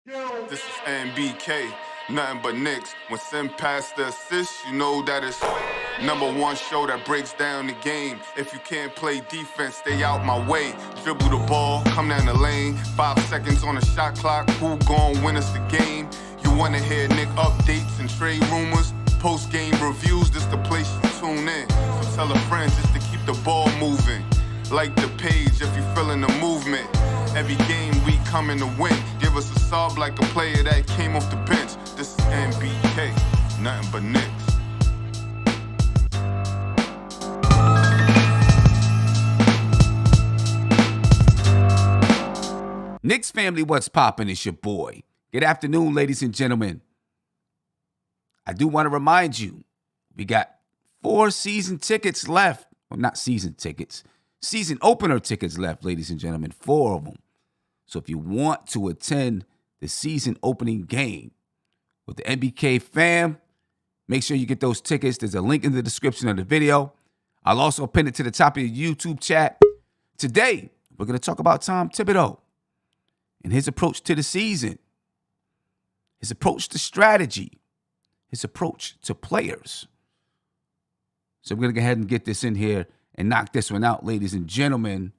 This is NBK, nothing but Knicks. When Sim pass the assist, you know that it's #1 show that breaks down the game. If you can't play defense, stay out my way. Dribble the ball, come down the lane. 5 seconds on the shot clock, who gon' win us the game? You wanna hear Nick updates and trade rumors? Post-game reviews, this the place you tune in. So tell a friend just to keep the ball moving. Like the page if you feeling the movement. Every game we coming to win. Give us a sub like a player that came off the bench. This is NBK, nothing but Knicks. Knicks family, what's poppin'? It's your boy. Good afternoon, ladies and gentlemen. I do want to remind you, we got 4 season tickets left. Well, not season tickets. Season opener tickets left, ladies and gentlemen. 4 of them. So if you want to attend the season opening game with the NBK fam, make sure you get those tickets. There's a link in the description of the video. I'll also pin it to the top of your YouTube chat. Today, we're going to talk about Tom Thibodeau and his approach to the season, his approach to strategy, his approach to players. So we're going to go ahead and get this in here and knock this one out, ladies and gentlemen.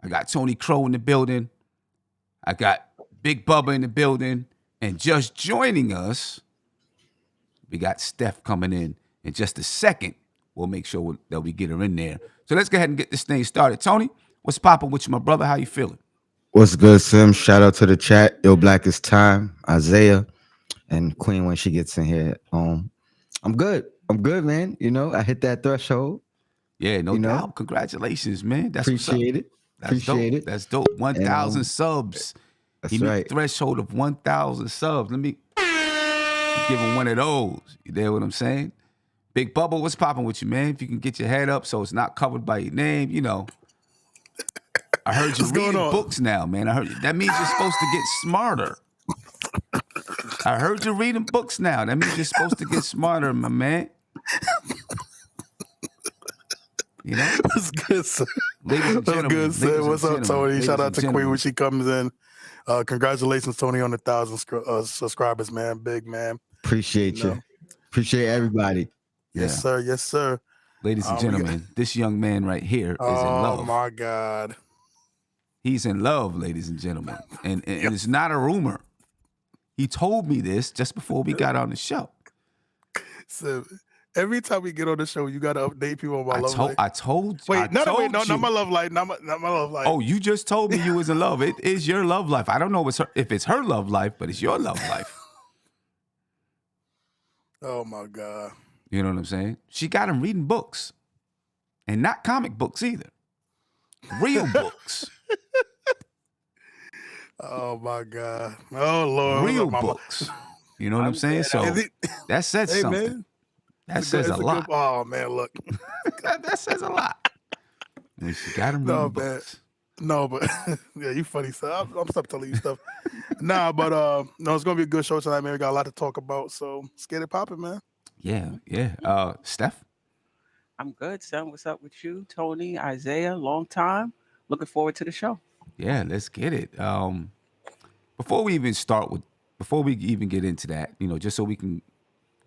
I got Tony Crow in the building. I got Big Bubba in the building. And just joining us, we got Steph coming in just a second. We'll make sure that we get her in there. So let's go ahead and get this thing started. Tony, what's popping with you, my brother? How you feeling? What's good, Sim? Shout out to the chat. Ill Black is time. Isaiah and Queen when she gets in here. I'm good. I'm good, man. You know, I hit that threshold. Yeah, no doubt. Congratulations, man. That's appreciate it. That's appreciate dope. it. That's dope. 1,000 subs. That's he met right. the threshold of 1,000 subs. Let me give him one of those. You know what I'm saying? Big Bubba, what's popping with you, man? If you can get your head up so it's not covered by your name, you know. I heard you reading books now, man. I heard that means you're supposed to get smarter. I heard you reading books now. That means you're supposed to get smarter, my man. You know? What's good, sir? Ladies and gentlemen. What's good, sir? What's up, Tony? Shout out to Queen when she comes in. Congratulations, Tony, on the 1,000 subscribers, man. Big man. Appreciate you. Appreciate everybody. Yes, sir. Yes, sir. Ladies and gentlemen, this young man right here is in love. Oh, my God. He's in love, ladies and gentlemen. And it's not a rumor. He told me this just before we got on the show. So every time we get on the show, you got to update people on my love life. I told you. Wait, not my love life. Not my love life. Oh, you just told me you was in love. It is your love life. I don't know if it's her love life, but it's your love life. Oh, my God. You know what I'm saying? She got him reading books. And not comic books either. Real books. Oh, my God. Oh, Lord. Real books. You know what I'm saying? So that says something. Man. That says a lot. Oh, man, look. that says a lot. And she got him reading books. No, but yeah, you funny, so I'm stop telling you stuff. Nah, but no, it's gonna be a good show tonight, man. We got a lot to talk about, so let's get it popping, man. Yeah. Steph? I'm good, son. What's up with you, Tony, Isaiah? Long time. Looking forward to the show. Yeah, let's get it. Before we even get into that, you know, just so we can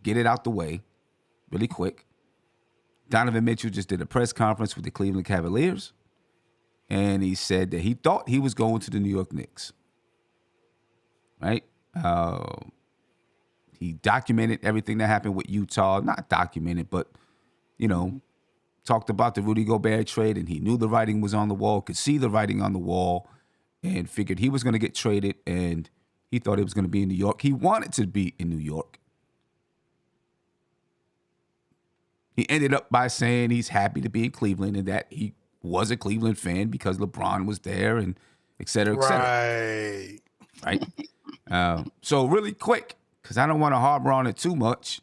get it out the way really quick, Donovan Mitchell just did a press conference with the Cleveland Cavaliers, and he said that he thought he was going to the New York Knicks. Right? He documented everything that happened with Utah. Not documented, but, you know, talked about the Rudy Gobert trade, and he knew the writing was on the wall, could see the writing on the wall, and figured he was going to get traded, and he thought it was going to be in New York. He wanted to be in New York. He ended up by saying he's happy to be in Cleveland and that he was a Cleveland fan because LeBron was there and et cetera, et cetera. Right? So really quick, because I don't want to harbor on it too much.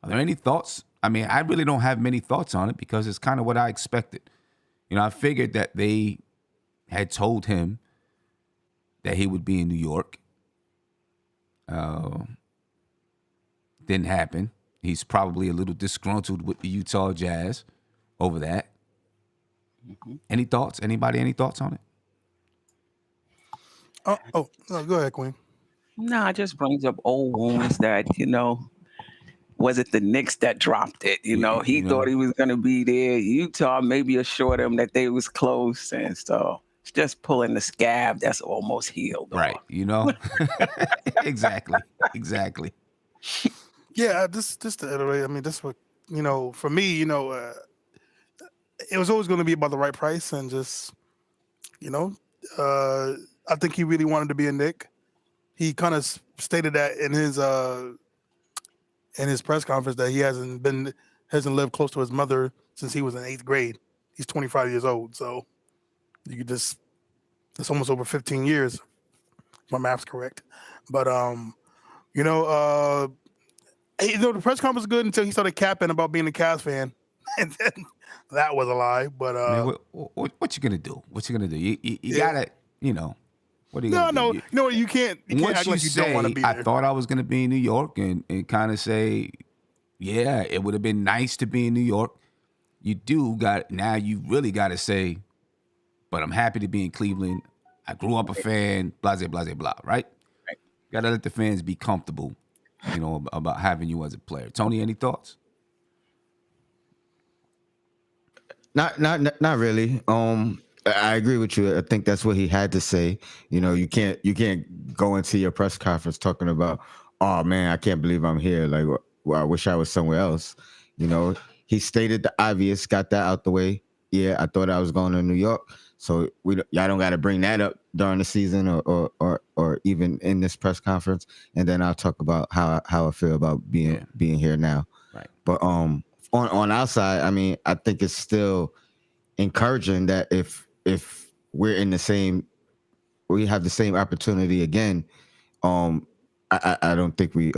Are there any thoughts? I mean, I really don't have many thoughts on it because it's kind of what I expected. You know, I figured that they had told him that he would be in New York. Didn't happen. He's probably a little disgruntled with the Utah Jazz over that. Mm-hmm. Any thoughts? Anybody any thoughts on it? No, go ahead, Queen. Nah, it just brings up old wounds that, was it the Knicks that dropped it? He thought he was going to be there. Utah maybe assured him that they was close. And so it's just pulling the scab that's almost healed. Right. off. Exactly. Yeah, just to iterate. I mean, this what for me, it was always going to be about the right price and just I think he really wanted to be a Knick. He kind of stated that in his press conference that he hasn't lived close to his mother since he was in 8th grade. He's 25 years old, so you could just it's almost over 15 years. If my math's correct, but the press conference was good until he started capping about being a Cavs fan, and then that was a lie. But Man, what you gonna do? What you gonna do? You gotta, what are you gonna do? no, you can't. You can't Once act you like you don't want to say, be there. I thought I was gonna be in New York, and kind of say, yeah, it would have been nice to be in New York. You really got to say, but I'm happy to be in Cleveland. I grew up a fan, blah, blah, blah, blah, right? Got to let the fans be comfortable, about having you as a player. Tony, any thoughts? Not really. I agree with you. I think that's what he had to say. You can't go into your press conference talking about, oh man, I can't believe I'm here. Like, well, I wish I was somewhere else. He stated the obvious, got that out the way. Yeah, I thought I was going to New York. So y'all don't got to bring that up during the season or even in this press conference. And then I'll talk about how I feel about being here now. Right. But on our side, I mean, I think it's still encouraging that if we're we have the same opportunity again. I don't think we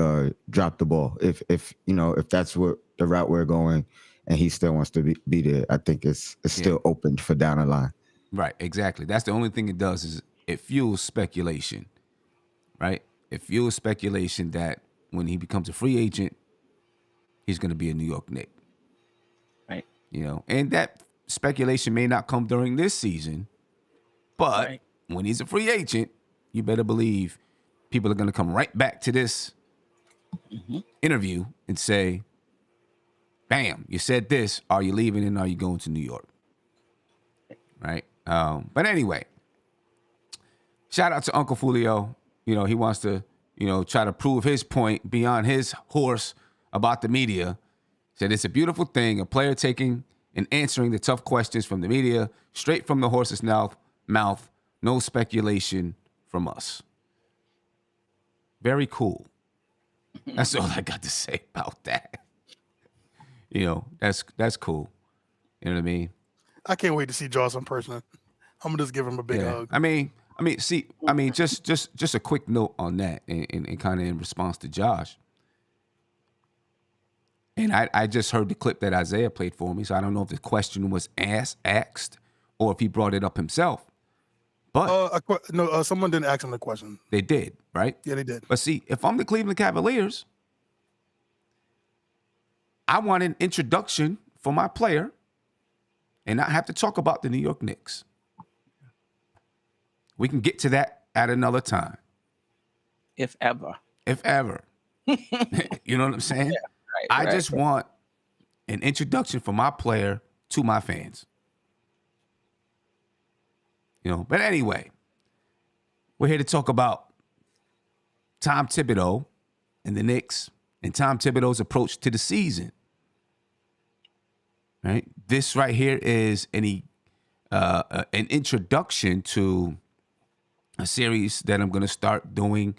dropped the ball. If that's what the route we're going, and he still wants to be there, I think it's still open for down the line. Right, exactly. That's the only thing it does is it fuels speculation, right? It fuels speculation that when he becomes a free agent, he's going to be a New York Knick. Right. And that speculation may not come during this season, but when he's a free agent, you better believe people are going to come right back to this interview and say, bam, you said this. Are you leaving and are you going to New York? Right. But anyway, shout out to Uncle Fulio. He wants to, try to prove his point beyond his horse about the media. Said it's a beautiful thing, a player taking and answering the tough questions from the media, straight from the horse's mouth, no speculation from us. Very cool. That's all I got to say about that. That's cool. You know what I mean? I can't wait to see Joss in person. I'm gonna just give him a big hug. I mean, just a quick note on that, and kind of in response to Josh. And I just heard the clip that Isaiah played for me, so I don't know if the question was asked or if he brought it up himself. But someone didn't ask him the question. They did, right? Yeah, they did. But see, if I'm the Cleveland Cavaliers, I want an introduction for my player and not have to talk about the New York Knicks. We can get to that at another time. If ever. You know what I'm saying? Yeah, I just want an introduction for my player to my fans. But anyway, we're here to talk about Tom Thibodeau and the Knicks and Tom Thibodeau's approach to the season. Right? This right here is an introduction to a series that I'm going to start doing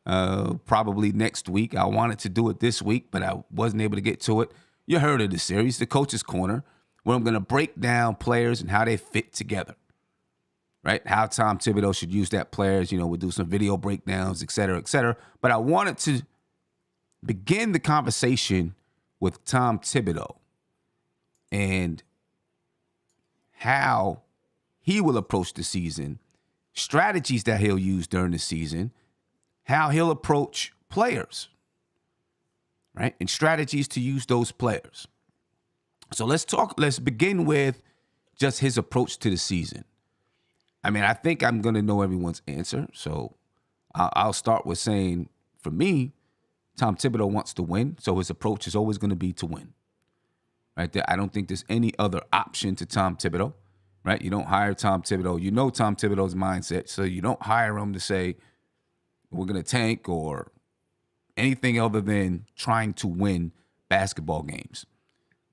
probably next week. I wanted to do it this week, but I wasn't able to get to it. You heard of the series, the Coach's Corner, where I'm going to break down players and how they fit together. Right? How Tom Thibodeau should use that players. We'll do some video breakdowns, et cetera, et cetera. But I wanted to begin the conversation with Tom Thibodeau and how he will approach the season, strategies that he'll use during the season, how he'll approach players, right? And strategies to use those players. So let's begin with just his approach to the season. I mean, I think I'm going to know everyone's answer. So I'll start with saying, for me, Tom Thibodeau wants to win. So his approach is always going to be to win. Right there. I don't think there's any other option to Tom Thibodeau. Right? You don't hire Tom Thibodeau. You know Tom Thibodeau's mindset. So you don't hire him to say, we're going to tank or anything other than trying to win basketball games.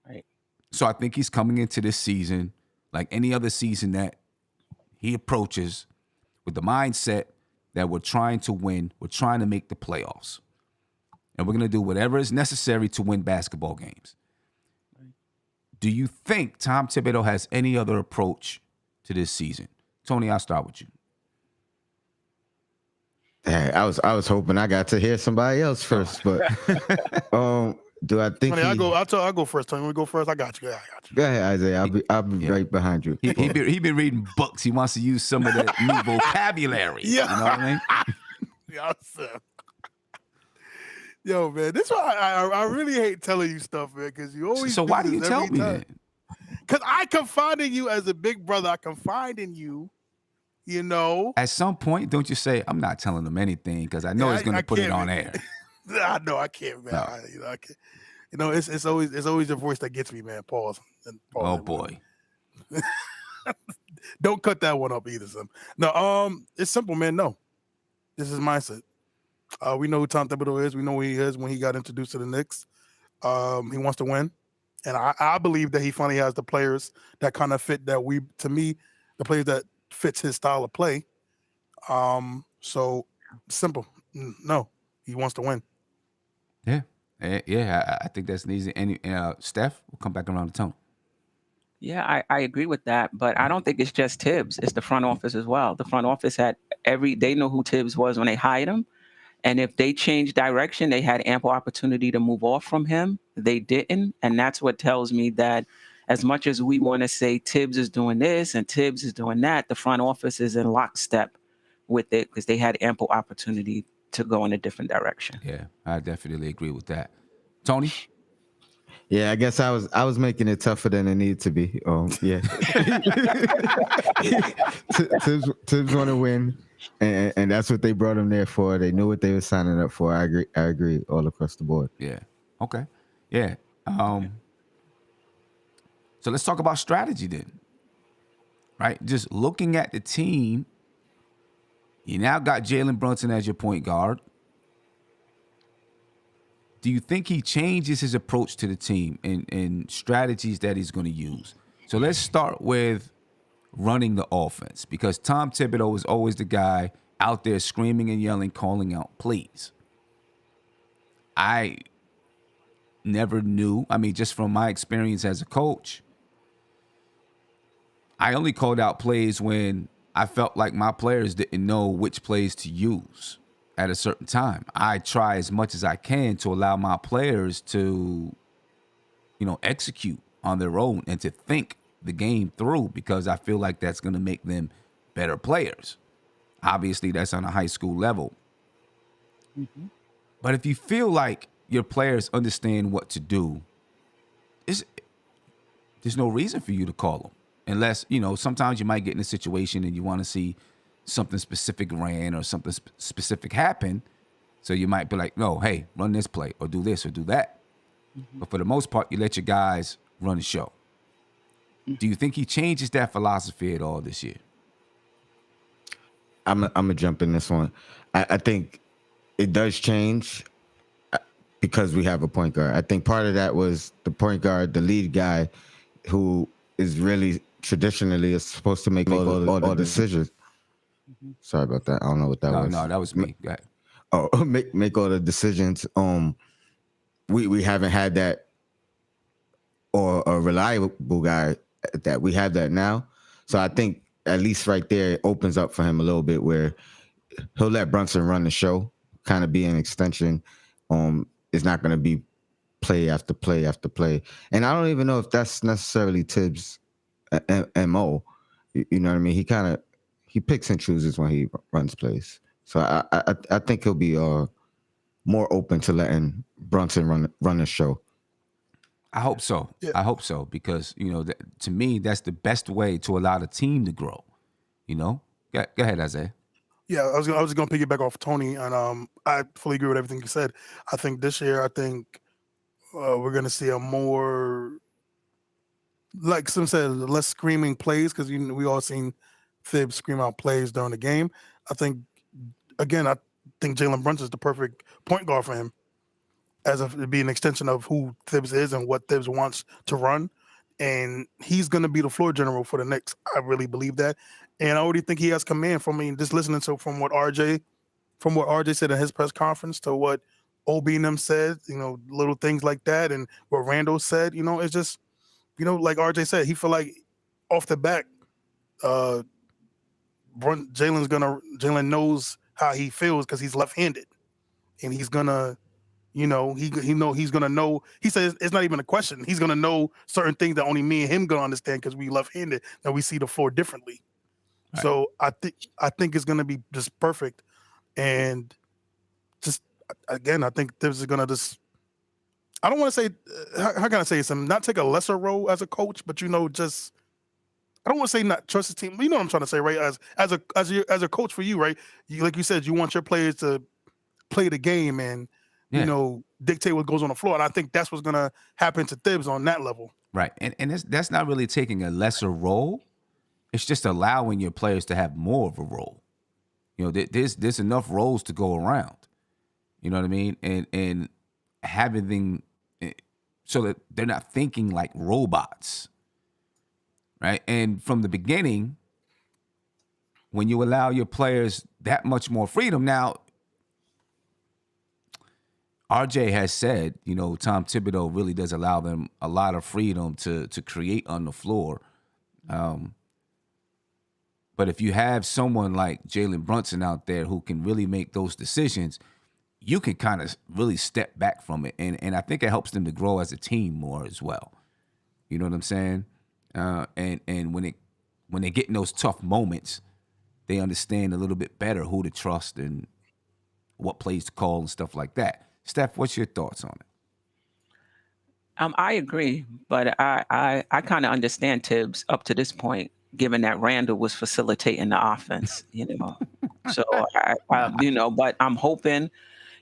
Right. So I think he's coming into this season like any other season that he approaches with the mindset that we're trying to win, we're trying to make the playoffs. And we're going to do whatever is necessary to win basketball games. Do you think Tom Thibodeau has any other approach to this season? Tony, I'll start with you. Hey, I was hoping I got to hear somebody else first, but do I think? Tony, I'll go first. Tony, we go first. I got you. Yeah, I got you. Go ahead, Isaiah. I'll be right behind you. He been reading books. He wants to use some of the new vocabulary. Yeah. You know what I mean? Yes, sir. Yo, man, this why I really hate telling you stuff, man, because you always. So why do you tell me that? Because I confide in you as a big brother. I confide in you. You know. At some point, don't you say, "I'm not telling him anything," because I know he's going to put it on air. I know I can't, man. No. I can't. You know, it's always your voice that gets me, man. Pause. Oh boy. Don't cut that one up either, son. No, it's simple, man. No, this is mindset. We know who Tom Thibodeau is. We know who he is when he got introduced to the Knicks. He wants to win, and I believe that he finally has the players that kind of fit the players that fits his style of play. So simple. No, he wants to win. Yeah. I think that's an easy. And Steph, we'll come back around to Tony. Yeah, I agree with that, but I don't think it's just Tibbs. It's the front office as well. The front office they know who Tibbs was when they hired him. And if they changed direction, they had ample opportunity to move off from him. They didn't. And that's what tells me that as much as we want to say Tibbs is doing this and Tibbs is doing that, the front office is in lockstep with it because they had ample opportunity to go in a different direction. Yeah, I definitely agree with that. Tony? Yeah, I guess I was making it tougher than it needed to be. Yeah. Tibbs want to win, and that's what they brought him there for. They knew what they were signing up for. I agree all across the board. Yeah. Okay. Yeah. So let's talk about strategy then. Right? Just looking at the team, you now got Jalen Brunson as your point guard. Do you think he changes his approach to the team and strategies that he's going to use? So let's start with running the offense, because Tom Thibodeau is always the guy out there screaming and yelling, calling out plays. I never knew. I mean, just from my experience as a coach, I only called out plays when I felt like my players didn't know which plays to use at a certain time. I try as much as I can to allow my players to, execute on their own and to think the game through, because I feel like that's going to make them better players. Obviously, that's on a high school level. Mm-hmm. But if you feel like your players understand what to do, there's no reason for you to call them. Unless, sometimes you might get in a situation and you want to see something specific ran or something specific happen. So you might be like, no, hey, run this play or do this or do that. Mm-hmm. But for the most part, you let your guys run the show. Mm-hmm. Do you think he changes that philosophy at all this year? I'm going to jump in this one. I think it does change because we have a point guard. I think part of that was the point guard, the lead guy, who is really traditionally is supposed to make all the decisions. Mm-hmm. Sorry about that. I don't know what that was. No, that was me. Go ahead. Oh, make all the decisions. We haven't had that, or a reliable guy that we have that now. So I think at least right there it opens up for him a little bit where he'll let Brunson run the show, kind of be an extension. It's not going to be play after play after play. And I don't even know if that's necessarily Tibbs' MO. You know what I mean? He picks and chooses when he runs plays. So I think he'll be more open to letting Brunson run the show. I hope so. Yeah. I hope so, because to me that's the best way to allow the team to grow. Go ahead, Isaiah. Yeah, I was just gonna piggyback off Tony, and I fully agree with everything you said. I think this year, we're gonna see a more, like some said, less screaming plays because we all seen Thibs scream out plays during the game. I think I think Jalen Brunson is the perfect point guard for him, as if to be an extension of who Thibs is and what Thibs wants to run. And he's going to be the floor general for the Knicks. I really believe that. And I already think he has command from me. Just listening to from what RJ said in his press conference to what OB and them said, little things like that. And what Randall said, it's just, like RJ said, he feel like off the back, Jalen knows how he feels because he's left-handed. And he's going to, he's gonna know. He says it's not even a question. He's gonna know certain things that only me and him gonna understand because we left-handed and we see the floor differently. Right. So I think it's gonna be just perfect, and just again, I think this is gonna just. I don't want to say how can I say something? Not take a lesser role as a coach, but just. I don't want to say not trust his team. You know what I'm trying to say, right? As a coach for you, right? Like you said, you want your players to play the game and. Yeah. Dictate what goes on the floor. And I think that's what's going to happen to Thibs on that level. Right. And that's not really taking a lesser role. It's just allowing your players to have more of a role. There's enough roles to go around. You know what I mean? And having them so that they're not thinking like robots. Right. And from the beginning, when you allow your players that much more freedom, now, RJ has said, Tom Thibodeau really does allow them a lot of freedom to create on the floor. But if you have someone like Jalen Brunson out there who can really make those decisions, you can kind of really step back from it. And I think it helps them to grow as a team more as well. You know what I'm saying? And when they get in those tough moments, they understand a little bit better who to trust and what plays to call and stuff like that. Steph, what's your thoughts on it? I agree, but I kind of understand Tibbs up to this point, given that Randall was facilitating the offense, So, but I'm hoping,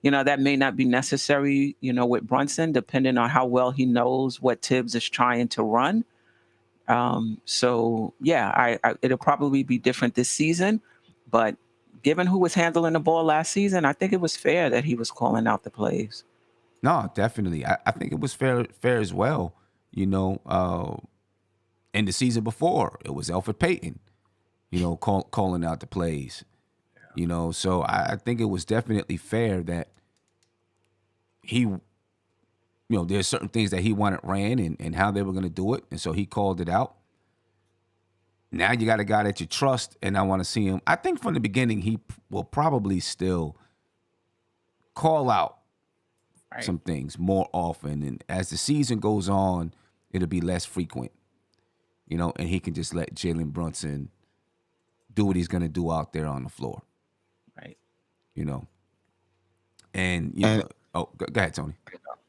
that may not be necessary, with Brunson, depending on how well he knows what Tibbs is trying to run. So, yeah, it'll probably be different this season, but given who was handling the ball last season, I think it was fair that he was calling out the plays. No, definitely. I think it was fair as well. In the season before, it was Elfrid Payton, calling out the plays. Yeah. So I think it was definitely fair that he, there's certain things that he wanted ran and how they were going to do it. And so he called it out. Now you got a guy that you trust, and I want to see him. I think from the beginning he will probably still call out some things more often, and as the season goes on, it'll be less frequent, and he can just let Jalen Brunson do what he's going to do out there on the floor, right? Go ahead, Tony.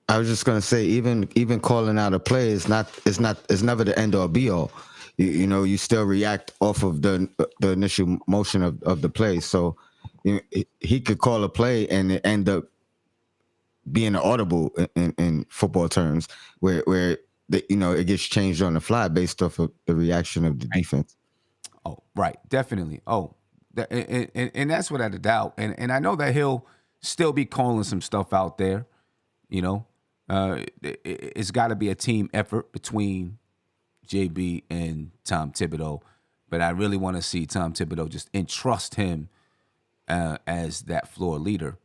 I was just going to say, even calling out a play is never the end or be all. You still react off of the initial motion of the play. So he could call a play and it end up being an audible in football terms, where it gets changed on the fly based off of the reaction of the defense. Oh, right, definitely. And that's without a doubt. And I know that he'll still be calling some stuff out there. It's got to be a team effort between JB and Tom Thibodeau, but I really want to see Tom Thibodeau just entrust him as that floor leader.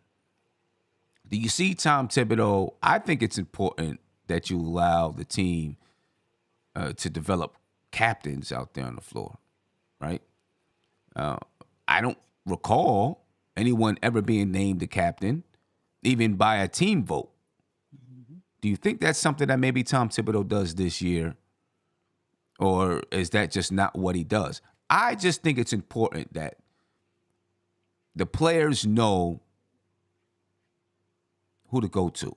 Do you see Tom Thibodeau? I think it's important that you allow the team to develop captains out there on the floor, right? I don't recall anyone ever being named a captain, even by a team vote. Mm-hmm. Do you think that's something that maybe Tom Thibodeau does this year? Or is that just not what he does? I just think it's important that the players know who to go to,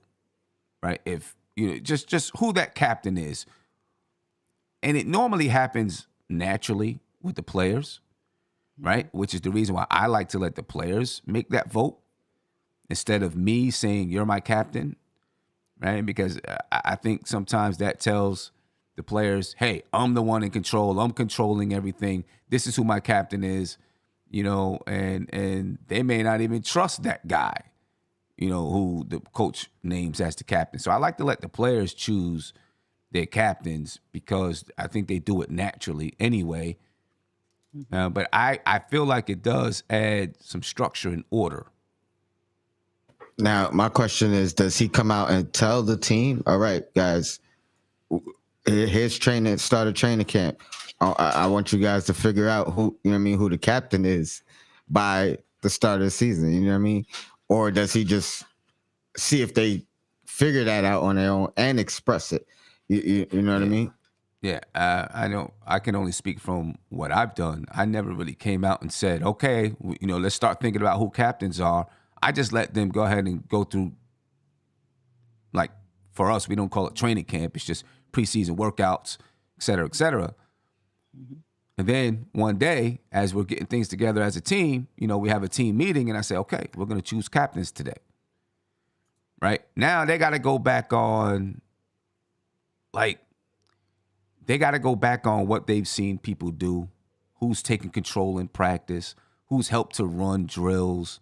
right? If just who that captain is. And it normally happens naturally with the players. right? Which is the reason why I like to let the players make that vote instead of me saying you're my captain, right? Because I think sometimes that tells the players, hey, I'm the one in control. I'm controlling everything. This is who my captain is, and they may not even trust that guy, who the coach names as the captain. So I like to let the players choose their captains because I think they do it naturally anyway. But I feel like it does add some structure and order. Now, my question is, does he come out and tell the team, all right, guys, here's start a training camp. I want you guys to figure out who the captain is by the start of the season, you know what I mean? Or does he just see if they figure that out on their own and express it? You know what I mean? Yeah, I know. I can only speak from what I've done. I never really came out and said, okay, let's start thinking about who captains are. I just let them go ahead and go through, like, for us, we don't call it training camp. It's just preseason workouts, et cetera, et cetera. Mm-hmm. And then one day, as we're getting things together as a team, we have a team meeting, and I say, okay, we're going to choose captains today. Right? Now they got to go back on, what they've seen people do, who's taking control in practice, who's helped to run drills,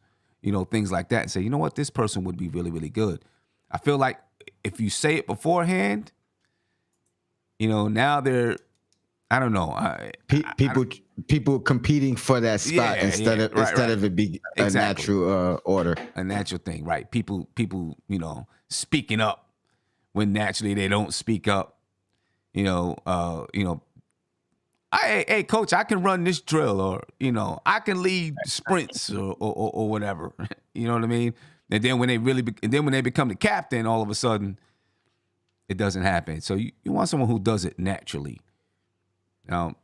things like that, and say, you know what, this person would be really, really good. I feel like if you say it beforehand, now they're, I don't know. People competing for that spot instead of it be a natural order, a natural thing, right? People, speaking up when naturally they don't speak up. Hey, coach, I can run this drill, or I can lead sprints, or whatever. You know what I mean? And then when they become the captain, all of a sudden, it doesn't happen. So you want someone who does it naturally.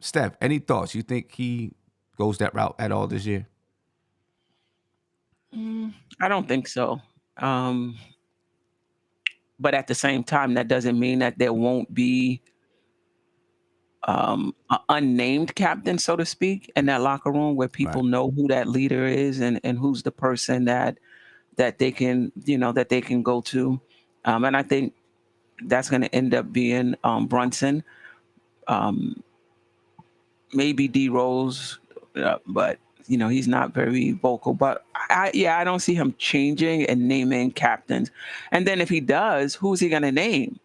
Steph, any thoughts? You think he goes that route at all this year? I don't think so. But at the same time, that doesn't mean that there won't be an unnamed captain, so to speak, in that locker room where people know who that leader is and who's the person that they can, that they can go to. And I think that's going to end up being Brunson, maybe D Rose, but he's not very vocal. But I don't see him changing and naming captains. And then if he does, who's he going to name?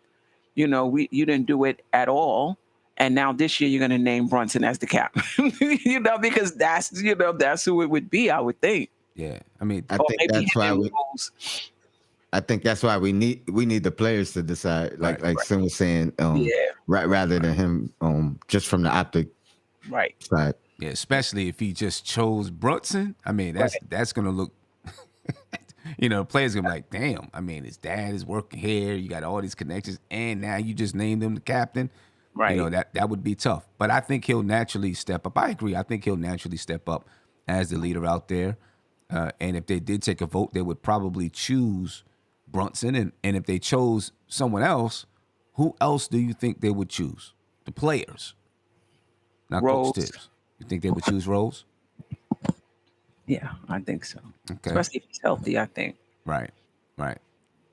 You didn't do it at all. And now this year you're going to name Brunson as the captain, because that's who it would be, I would think. Yeah. I mean, I think that's why we need the players to decide, like Sim was saying, rather than him, just from the optic side. Yeah, especially if he just chose Brunson. I mean, that's going to look, the players going to be like, damn, I mean, his dad is working here. You got all these connections, and now you just named him the captain. Right. That would be tough. But I think he'll naturally step up. I agree. I think he'll naturally step up as the leader out there. And if they did take a vote, they would probably choose Brunson. And if they chose someone else, who else do you think they would choose? The players. Not Rose. Coach Tibbs. You think they would choose Rose? Yeah, I think so. Okay. Especially if he's healthy, I think. Right.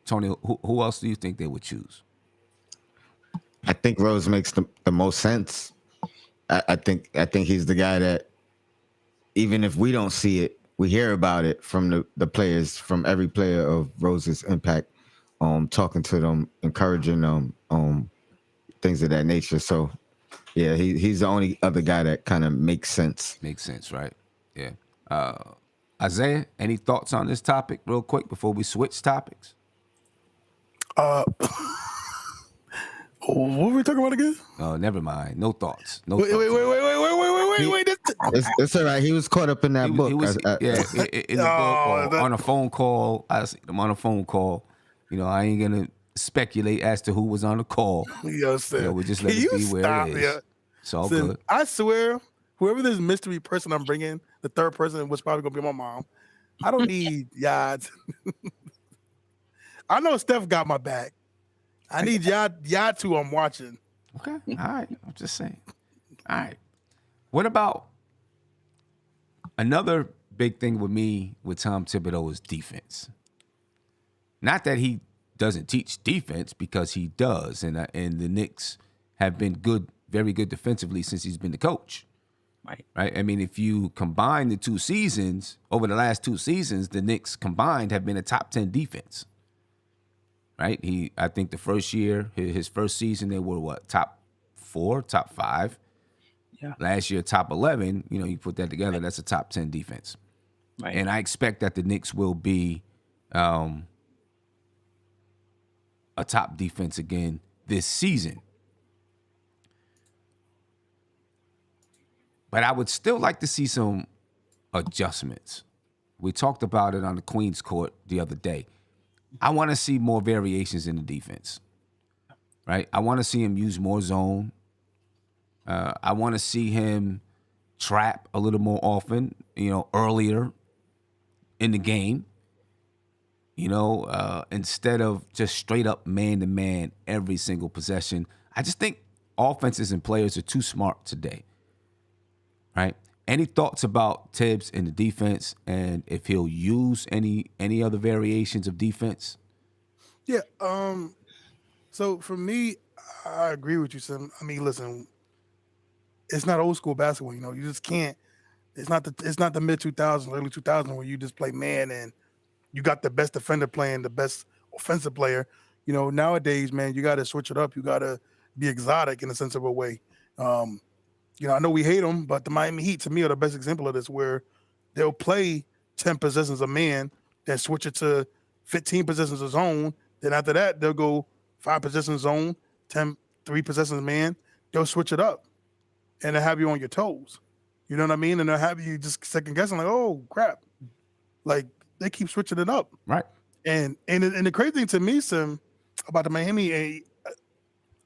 Tony, who else do you think they would choose? I think Rose makes the most sense. I think he's the guy that, even if we don't see it, we hear about it from the players, from every player of Rose's impact, talking to them, encouraging them, things of that nature. So, yeah, he's the only other guy that kind of makes sense. Makes sense, right? Yeah. Isaiah, any thoughts on this topic real quick before we switch topics? What were we talking about again? Oh, never mind. No thoughts. Wait. It's all right. He was caught up in that book. He was, in the book, or on a phone call. I see him on a phone call. I ain't gonna speculate as to who was on the call. We just let it be where it is. Yeah. It's all good. I swear, whoever this mystery person I'm bringing, the third person was probably gonna be my mom. I don't need yads. I know Steph got my back. I need y'all two I'm watching. Okay. All right. I'm just saying. All right. What about Another big thing with me with Tom Thibodeau is defense. Not that he doesn't teach defense, because he does, and the Knicks have been good, very good defensively since he's been the coach. Right. I mean, if you combine the 2 seasons, over the last 2 seasons, the Knicks combined have been a top 10 defense. Right. I think the first year, his first season, they were what, top 4, top 5. Yeah. Last year, top 11. You know, you put that together, that's a top 10 defense. Right. And I expect that the Knicks will be a top defense again this season. But I would still like to see some adjustments. We talked about it on the Queen's Court the other day. I want to see more variations in the defense, right? I want to see him use more zone. I want to see him trap a little more often, earlier in the game, instead of just straight up man-to-man every single possession. I just think offenses and players are too smart today. Right? Any thoughts about Tibbs in the defense, and if he'll use any other variations of defense? Yeah. So for me, I agree with you, Sim. I mean, listen, it's not old school basketball. You just can't. It's not the mid 2000s, early 2000s where you just play man and you got the best defender playing the best offensive player. Nowadays, man, you got to switch it up. You got to be exotic in a sense of a way. I know we hate them, but the Miami Heat, to me, are the best example of this, where they'll play 10 possessions of man, then switch it to 15 possessions of zone. Then after that, they'll go 5 possessions zone, 3 possessions of man. They'll switch it up, and they'll have you on your toes. You know what I mean? And they'll have you just second guessing, like, oh, crap. Like, they keep switching it up. Right. And the crazy thing to me, Sim, about the Miami,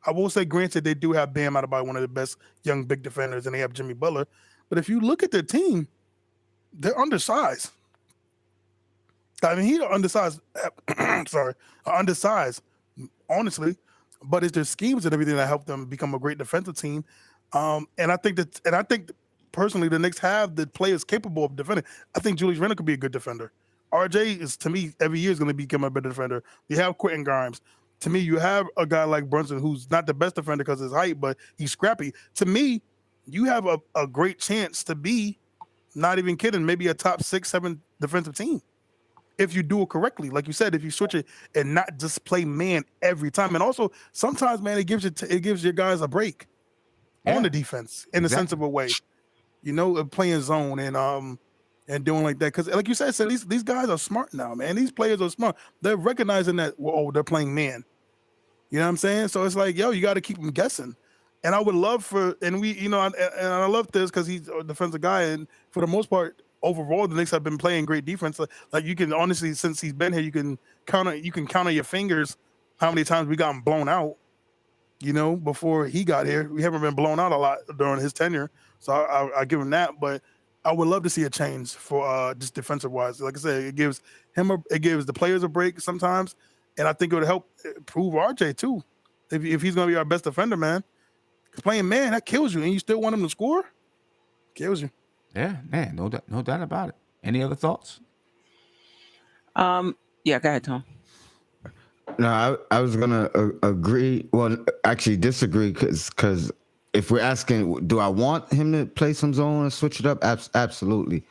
I will say, granted, they do have Bam Adebayo, one of the best young big defenders, and they have Jimmy Butler. But if you look at their team, they're undersized. I mean, he's undersized. Undersized, honestly. But it's their schemes and everything that help them become a great defensive team. And I think personally, the Knicks have the players capable of defending. I think Julius Randle could be a good defender. RJ is, to me, every year is going to become a better defender. You have Quentin Grimes. To me, you have a guy like Brunson, who's not the best defender because of his height, but he's scrappy. To me, you have a great chance to be, not even kidding, maybe a top 6, 7 defensive team if you do it correctly. Like you said, if you switch it and not just play man every time. And also, sometimes, man, it gives your guys a break on the defense in the sense of a way, playing zone and doing like that. Because like you said, these guys are smart now, man. These players are smart. They're recognizing that, they're playing man. You know what I'm saying? So it's like, you got to keep them guessing. And I would love and I love this because he's a defensive guy. And for the most part, overall, the Knicks have been playing great defense. Like you can honestly, since he's been here, you can count on your fingers how many times we got him blown out. Before he got here, we haven't been blown out a lot during his tenure. So I give him that. But I would love to see a change for just defensive wise. Like I said, it gives the players a break sometimes. And I think it would help improve RJ too. If he's going to be our best defender, man. Because playing man, that kills you. And you still want him to score? Kills you. Yeah, man, no doubt about it. Any other thoughts? Yeah, go ahead, Tom. No, I was going to agree. Well, actually disagree because if we're asking, do I want him to play some zone and switch it up? Absolutely.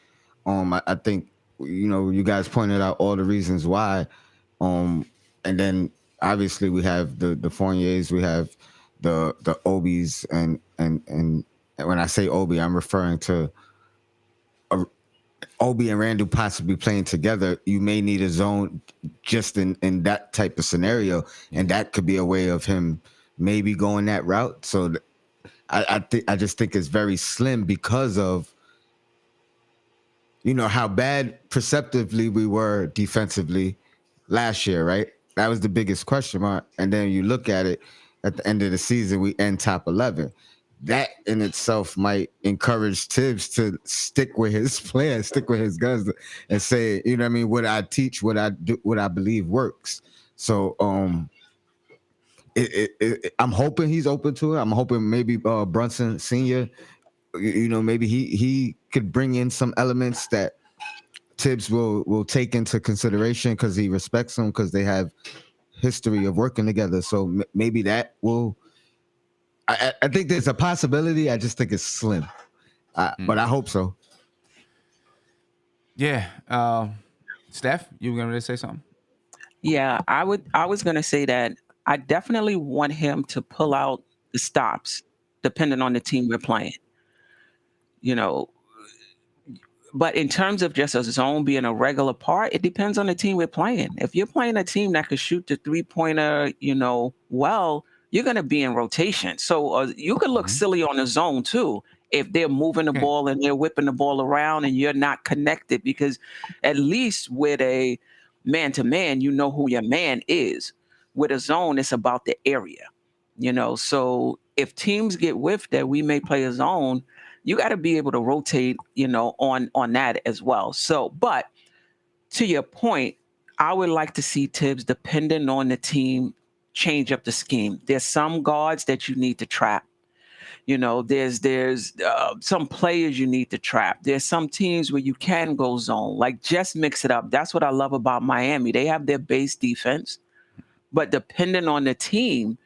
I think, you guys pointed out all the reasons why. And then obviously we have the Fourniers, we have the Obies, and when I say Obi, I'm referring to Obi and Randall possibly playing together. You may need a zone just in that type of scenario, and that could be a way of him maybe going that route. So I just think it's very slim because of how bad perceptively we were defensively last year, right? That was the biggest question mark. And then you look at it at the end of the season, we end top 11. That in itself might encourage Tibbs to stick with his plan, stick with his guns, and say, what I teach, what I do, what I believe works. So I'm hoping he's open to it. I'm hoping maybe Brunson Sr. maybe he could bring in some elements that Tibbs will take into consideration because he respects them because they have history of working together. So maybe that will. I think there's a possibility. I just think it's slim, but I hope so. Yeah. Steph, you were going to say something? Yeah, I was gonna say that I definitely want him to pull out the stops, depending on the team we're playing. You know, but in terms of just a zone being a regular part, it depends on the team we're playing. If you're playing a team that could shoot the 3-pointer, well, you're going to be in rotation. So you could look silly on the zone too if they're moving the ball and they're whipping the ball around and you're not connected, because at least with a man-to-man, you know who your man is. With a zone, it's about the area. So if teams get whiffed that we may play a zone, you got to be able to rotate, on that as well. So, but to your point, I would like to see Tibbs, depending on the team, change up the scheme. There's some guards that you need to trap. There's some players you need to trap. There's some teams where you can go zone, like just mix it up. That's what I love about Miami. They have their base defense, but depending on the team,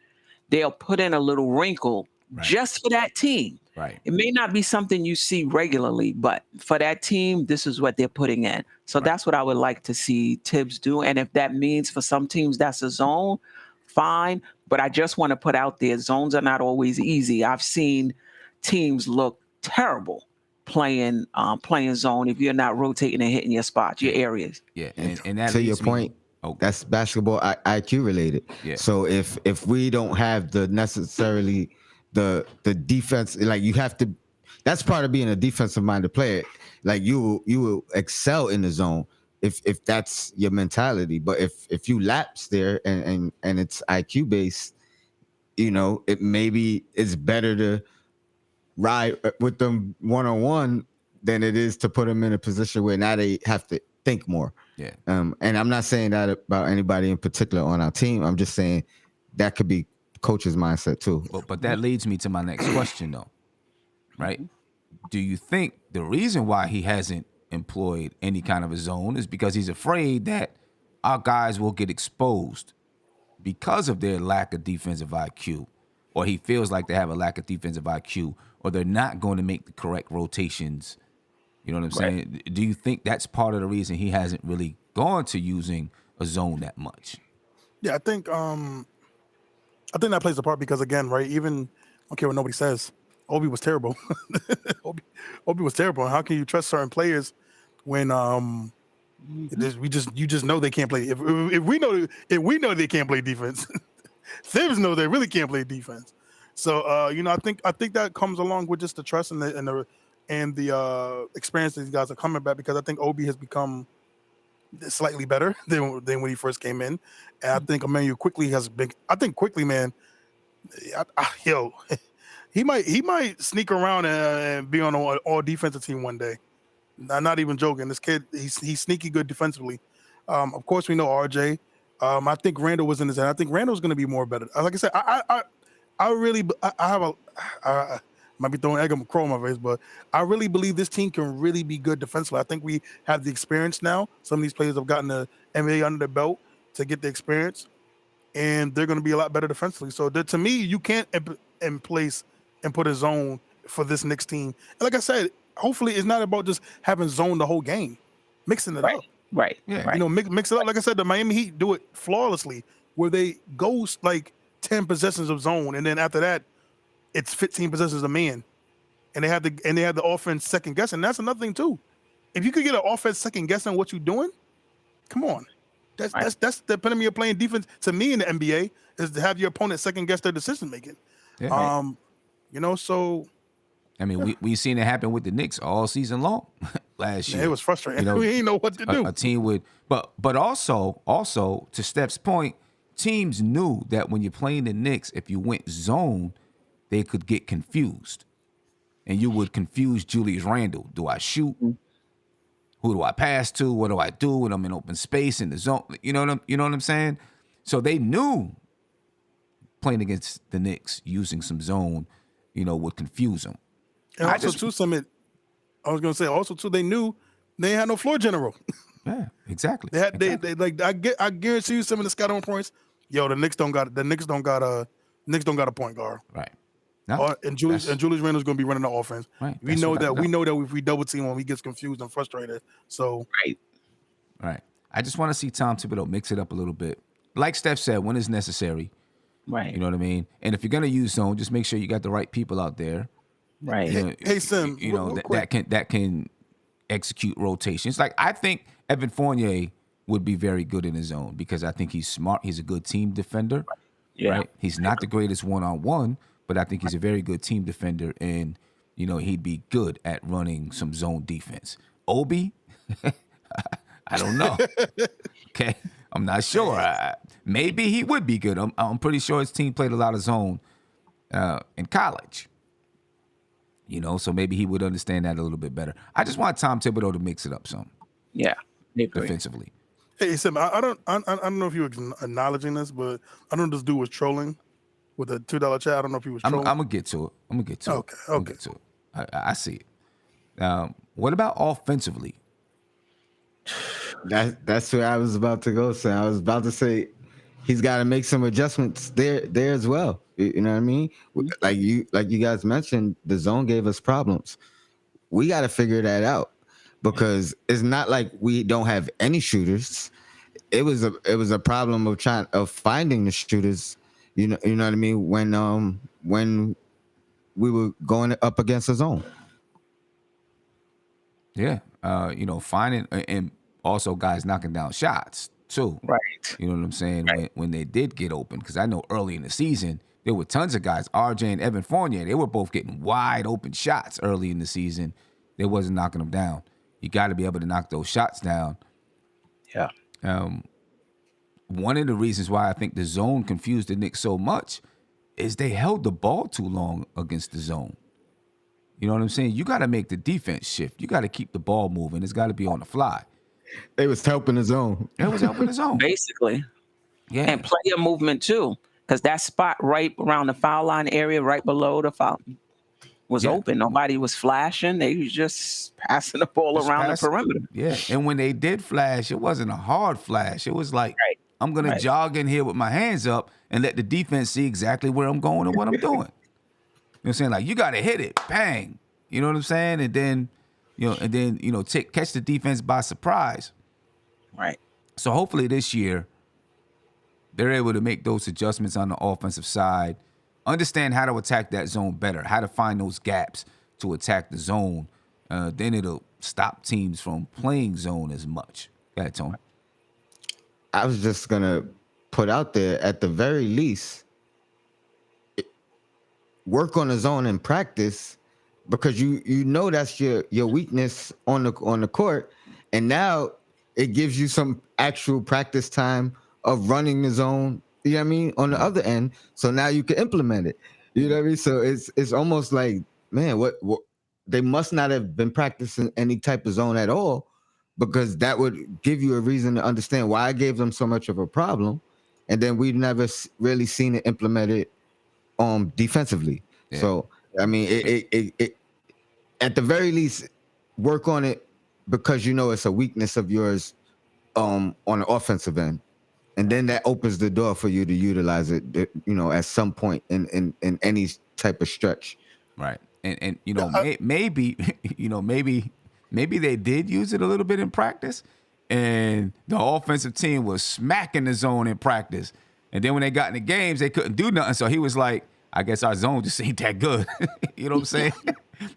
they'll put in a little wrinkle just for that team. Right. It may not be something you see regularly, but for that team, this is what they're putting in. So that's what I would like to see Tibbs do. And if that means for some teams that's a zone, fine. But I just want to put out there, zones are not always easy. I've seen teams look terrible playing zone if you're not rotating and hitting your spots, your areas. Yeah, and that to your point, that's basketball IQ related. Yeah. So if we don't have the necessarily the defense, like you have to, that's part of being a defensive minded player. Like you will excel in the zone if that's your mentality. But if you lapse there and it's IQ based, it maybe it's better to ride with them one-on-one than it is to put them in a position where now they have to think more. Yeah. And I'm not saying that about anybody in particular on our team. I'm just saying that could be coach's mindset too. But that leads me to my next question though, right? Do you think the reason why he hasn't employed any kind of a zone is because he's afraid that our guys will get exposed because of their lack of defensive IQ, or he feels like they have a lack of defensive IQ, or they're not going to make the correct rotations? You know what I'm saying? Do you think that's part of the reason he hasn't really gone to using a zone that much? Yeah, I think that plays a part because, again, right, even I don't care what nobody says, Obi was terrible. Obi was terrible. How can you trust certain players when you just know they can't play? If we know they can't play defense, Thibs know they really can't play defense. So I think that comes along with just the trust and the experience that these guys are coming back, because I think Obi has become slightly better than when he first came in, and I think Emmanuel quickly has been. I think quickly, man, he might sneak around and be on an all defensive team one day. I'm not even joking. This kid, he's sneaky good defensively. Of course, we know RJ. I think Randall was in his head. I think Randall's going to be more better. Like I said, I really might be throwing egg and crow in my face, but I really believe this team can really be good defensively. I think we have the experience now. Some of these players have gotten the NBA under their belt to get the experience, and they're going to be a lot better defensively. So to me, you can't in place and put a zone for this Knicks team. And like I said, hopefully it's not about just having zone the whole game, mixing it up. Right. Yeah. Right. Mix it up. Like I said, the Miami Heat do it flawlessly, where they go like 10 possessions of zone, and then after that, it's 15 possessions of man, and they have the offense second guessing. That's another thing too. If you could get an offense second guessing what you're doing, come on, that's the epitome of playing defense to me in the NBA, is to have your opponent second guess their decision making. Yeah. So I mean, we seen it happen with the Knicks all season long last year. It was frustrating. We didn't know what to do. A team would, but also to Steph's point, teams knew that when you're playing the Knicks, if you went zone, they could get confused, and you would confuse Julius Randle. Do I shoot? Who do I pass to? What do I do when I'm in open space in the zone? You know what I'm saying? So they knew playing against the Knicks using some zone, would confuse them. And also, too, I was gonna say, also too, they knew they had no floor general. Yeah, exactly. They like I guarantee you some of the scouting points. Yo, the Knicks don't got a point guard. Right. No, and Julius Randle's gonna be running the offense. Right. We know that if we double team him, he gets confused and frustrated. So right. I just want to see Tom Thibodeau mix it up a little bit. Like Steph said, when it's necessary. Right. You know what I mean? And if you're gonna use zone, just make sure you got the right people out there. Right. Hey Sim, that can execute rotations. Like I think Evan Fournier would be very good in his zone because I think he's smart. He's a good team defender. Yeah. Right? He's not the greatest one-on-one, but I think he's a very good team defender, and he'd be good at running some zone defense. Obi, I don't know. Okay, I'm not sure. Maybe he would be good. I'm pretty sure his team played a lot of zone in college. So maybe he would understand that a little bit better. I just want Tom Thibodeau to mix it up some. Yeah, defensively. Hey Sim, I don't know if you were acknowledging this, but I don't know if this dude was trolling with a $2 chat. I don't know if he was trolling. I'm gonna get to it. Okay. I'm gonna get to it. I see it. What about offensively? That's where I was about to go. So I was about to say he's got to make some adjustments there as well. You know what I mean? Like you guys mentioned, the zone gave us problems. We got to figure that out because it's not like we don't have any shooters. It was a problem of finding the shooters. You know what I mean? When we were going up against the zone. Yeah, finding and also guys knocking down shots too. Right. You know what I'm saying? Right. When they did get open, because I know early in the season there were tons of guys, RJ and Evan Fournier, they were both getting wide open shots early in the season. They wasn't knocking them down. You got to be able to knock those shots down. Yeah. One of the reasons why I think the zone confused the Knicks so much is they held the ball too long against the zone. You know what I'm saying? You got to make the defense shift. You got to keep the ball moving. It's got to be on the fly. They was helping the zone. It was helping the zone. Basically. Yeah. And player movement too. Because that spot right around the foul line area, right below the foul, was open. Nobody was flashing. They was just passing the ball around the perimeter. Yeah. And when they did flash, it wasn't a hard flash. It was like, I'm going to jog in here with my hands up and let the defense see exactly where I'm going and what I'm doing. You know what I'm saying? Like, you got to hit it. Bang. You know what I'm saying? And then, catch the defense by surprise. Right. So hopefully this year, they're able to make those adjustments on the offensive side, understand how to attack that zone better, how to find those gaps to attack the zone. Then it'll stop teams from playing zone as much. Go ahead, Tony. I was just going to put out there, at the very least, work on the zone in practice, because you know that's your weakness on the court, and now it gives you some actual practice time of running the zone, you know what I mean, on the other end. So now you can implement it. You know what I mean? So it's almost like, man, what they must not have been practicing any type of zone at all, because that would give you a reason to understand why I gave them so much of a problem. And then we've never really seen it implemented defensively. Yeah. So, I mean, it at the very least, work on it, because it's a weakness of yours on the offensive end. And then that opens the door for you to utilize it, at some point in any type of stretch. Right. And maybe they did use it a little bit in practice, and the offensive team was smacking the zone in practice. And then when they got in the games, they couldn't do nothing. So he was like, I guess our zone just ain't that good. You know what I'm saying?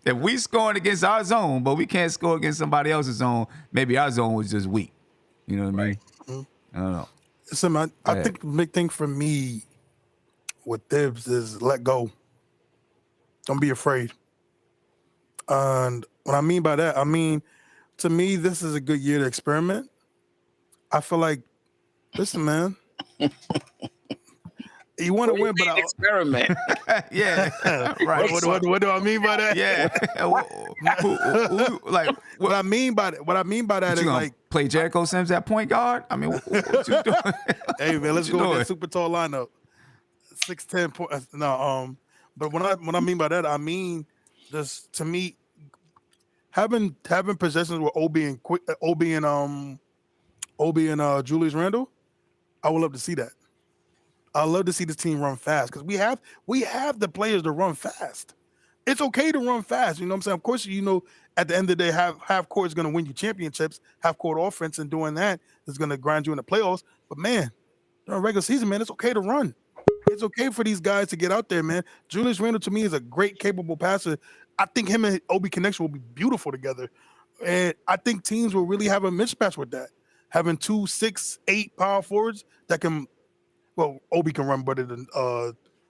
If we scoring against our zone, but we can't score against somebody else's zone, maybe our zone was just weak. You know what I mean? Mm-hmm. I don't know. So I think the big thing for me with Thibs is let go. Don't be afraid. And what I mean by that, to me, this is a good year to experiment. I feel like, listen, man, you want to win, but experiment. Yeah, right. What do I mean by that? Yeah, what I mean by that is like play Jericho Sims at point guard. I mean, what you doing? Hey man, let's go with that super tall lineup, 6'10". No, but what I mean by that, I mean just to me, having possessions with Obi and Julius Randle, I would love to see that. I love to see this team run fast because we have the players to run fast. It's okay to run fast. You know what I'm saying? Of course, at the end of the day, half court is going to win you championships. Half court offense and doing that is going to grind you in the playoffs. But man, during regular season, man, it's okay to run. It's okay for these guys to get out there, man. Julius Randle to me is a great, capable passer. I think him and Obi connection will be beautiful together, and I think teams will really have a mismatch with that. Having 2 6'8" power forwards that can, well, Obi can run better than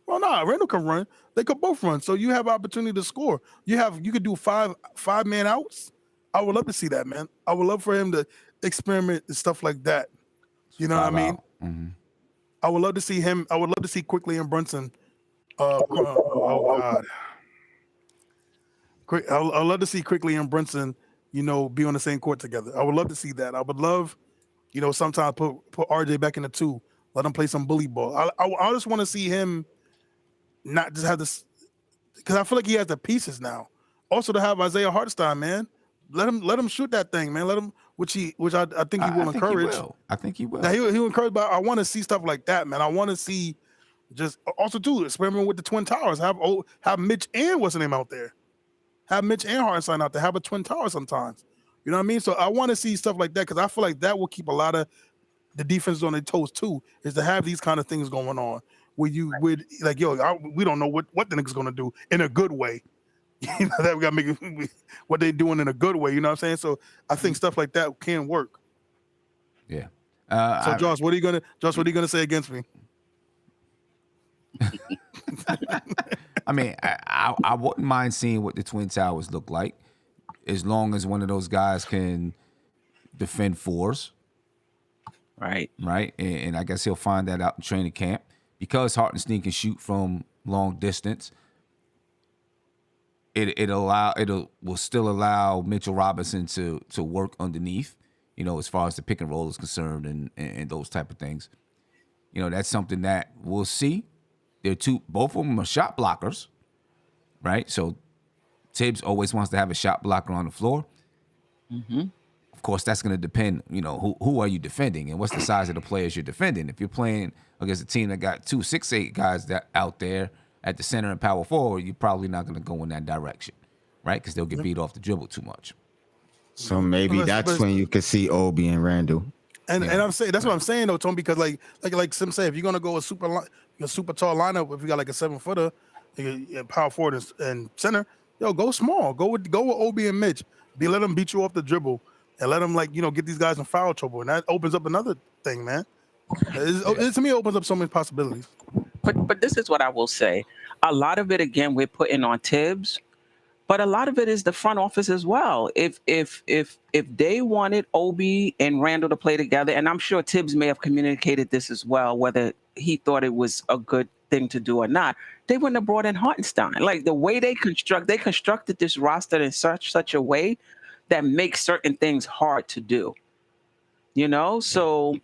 Randle can run. They could both run, so you have opportunity to score. You could do five man outs. I would love to see that, man. I would love for him to experiment and stuff like that. You know what I mean? Mm-hmm. I would love to see him. I would love to see Quickly and Brunson. Oh God. I'd love to see Quickly and Brunson, be on the same court together. I would love to see that. I would love, sometimes put RJ back in the 2, let him play some bully ball. I just want to see him not just have this, because I feel like he has the pieces now. Also to have Isaiah Hartenstein, man, let him shoot that thing, man. Let him, which I think he will encourage. I think he will. Now he'll encourage, but I want to see stuff like that, man. I want to see just also too experiment with the Twin Towers. Have Mitch and what's the name out there. Have Mitch and Hartenstein out there. Have a Twin Tower sometimes. You know what I mean? So I want to see stuff like that because I feel like that will keep a lot of the defense on their toes too. Is to have these kind of things going on where you would like, we don't know what the nigga's gonna do in a good way. That we gotta make what they're doing in a good way. You know what I'm saying? So I think stuff like that can work. Yeah. So Josh, what are you gonna say against me? I mean, I wouldn't mind seeing what the Twin Towers look like, as long as one of those guys can defend 4s. Right. And I guess he'll find that out in training camp because Hartenstein can shoot from long distance. It will still allow Mitchell Robinson to work underneath, as far as the pick and roll is concerned and those type of things. That's something that we'll see. Both of them are shot blockers, right? So Tibbs always wants to have a shot blocker on the floor. Mm-hmm. Of course, that's going to depend, who are you defending and what's the size of the players you're defending. If you're playing against a team that got 2 6'8" guys that out there at the center and power forward, you're probably not going to go in that direction, right? Because they'll get beat off the dribble too much. So maybe that's when you could see Obi and Randle. And I'm saying that's what I'm saying though, Tom, because like Sim said, if you're gonna go a super tall lineup, if you got like a 7-footer, power forward and center, go small. Go with Obi and Mitch. Let them beat you off the dribble and let them get these guys in foul trouble, and that opens up another thing, man. To me, it opens up so many possibilities. But this is what I will say. A lot of it, again, we're putting on Tibbs, but a lot of it is the front office as well. If they wanted Obi and Randle to play together, and I'm sure Tibbs may have communicated this as well, whether he thought it was a good thing to do or not, they wouldn't have brought in Hartenstein. Like the way they constructed this roster in such a way that makes certain things hard to do. So.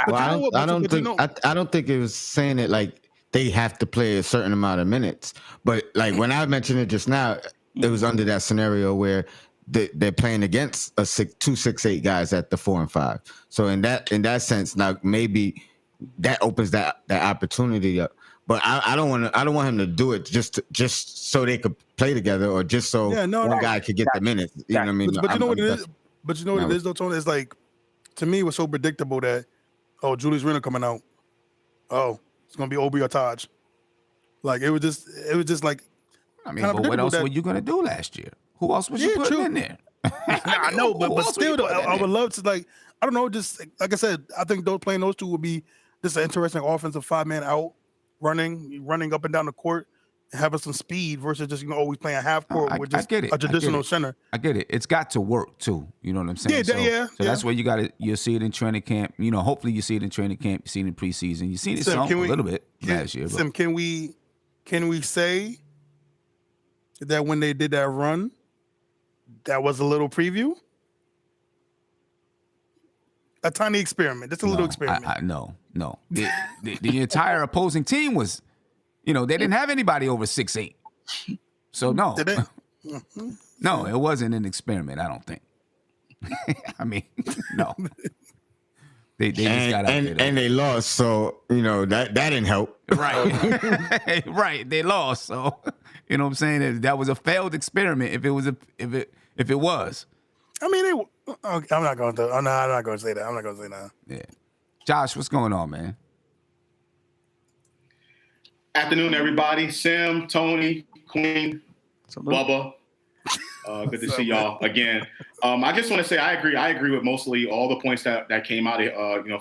Well, I don't think it was saying it like they have to play a certain amount of minutes. But like when I mentioned it just now, it was under that scenario where they're playing against 2 6'8" guys at the 4 and 5. So in that sense, now maybe that opens that opportunity up. But I don't want him to do it just so they could play together or just so one guy could get the minutes. You know what I mean? But you know what it is? But you know what it is though, Tony? It's like, to me, it was so predictable that, Julius Randle coming out. Oh, it's gonna be Obi or Taj. Like it was just like. I mean, but what else were you gonna do last year? Who else was you putting in there? I know, but still, though, I would love to I don't know, just like I said, I think playing those two would be just an interesting offensive 5-man out, running up and down the court, and having some speed versus just always playing half court with just a traditional center. I get it. It's got to work too. You know what I'm saying? Yeah. So that's where you'll see it in training camp. Hopefully you see it in training camp. You see it in preseason. You seen it a little bit last year. Sim, can we say that when they did that run, that was a little preview? A tiny experiment, just a little experiment. No. The entire opposing team was, they didn't have anybody over 6'8". So no, Did they? no, it wasn't an experiment. I don't think. I mean, no. They just got out there. And they lost, so that didn't help. Right. Right. They lost. So you know what I'm saying? That was a failed experiment if it was. I mean, I'm not going to. I'm not going to say that. I'm not going to say that. Yeah. Josh, what's going on, man? Afternoon, everybody. Sim, Tony, Queen, Bubba. Good to see y'all again. I just want to say I agree with mostly all the points that came out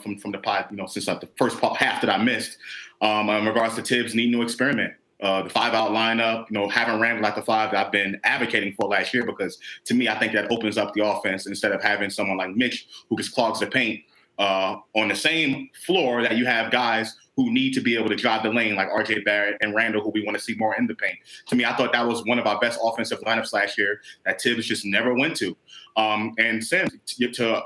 from the pod, since the first half that I missed in regards to Tibbs needing to experiment. The 5-out lineup, having Randall at the 5 that I've been advocating for last year, because to me, I think that opens up the offense instead of having someone like Mitch who just clogs the paint on the same floor that you have guys who need to be able to drive the lane like RJ Barrett and Randall, who we want to see more in the paint. To me, I thought that was one of our best offensive lineups last year that Tibbs just never went to. And Sam, to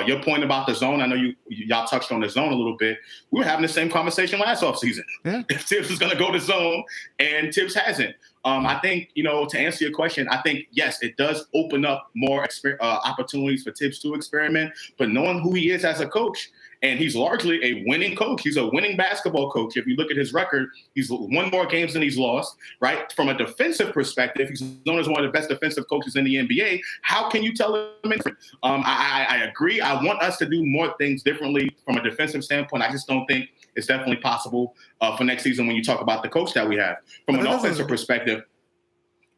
your point about the zone, I know y'all touched on the zone a little bit. We were having the same conversation last offseason. Yeah. If Tibbs was going to go to zone, and Tibbs hasn't. I think, to answer your question, I think, yes, it does open up more opportunities for Tibbs to experiment, but knowing who he is as a coach, and he's largely a winning coach. He's a winning basketball coach. If you look at his record, he's won more games than he's lost, right? From a defensive perspective, he's known as one of the best defensive coaches in the NBA. How can you tell him different? I agree. I want us to do more things differently from a defensive standpoint. I just don't think it's definitely possible for next season when you talk about the coach that we have. From an offensive perspective.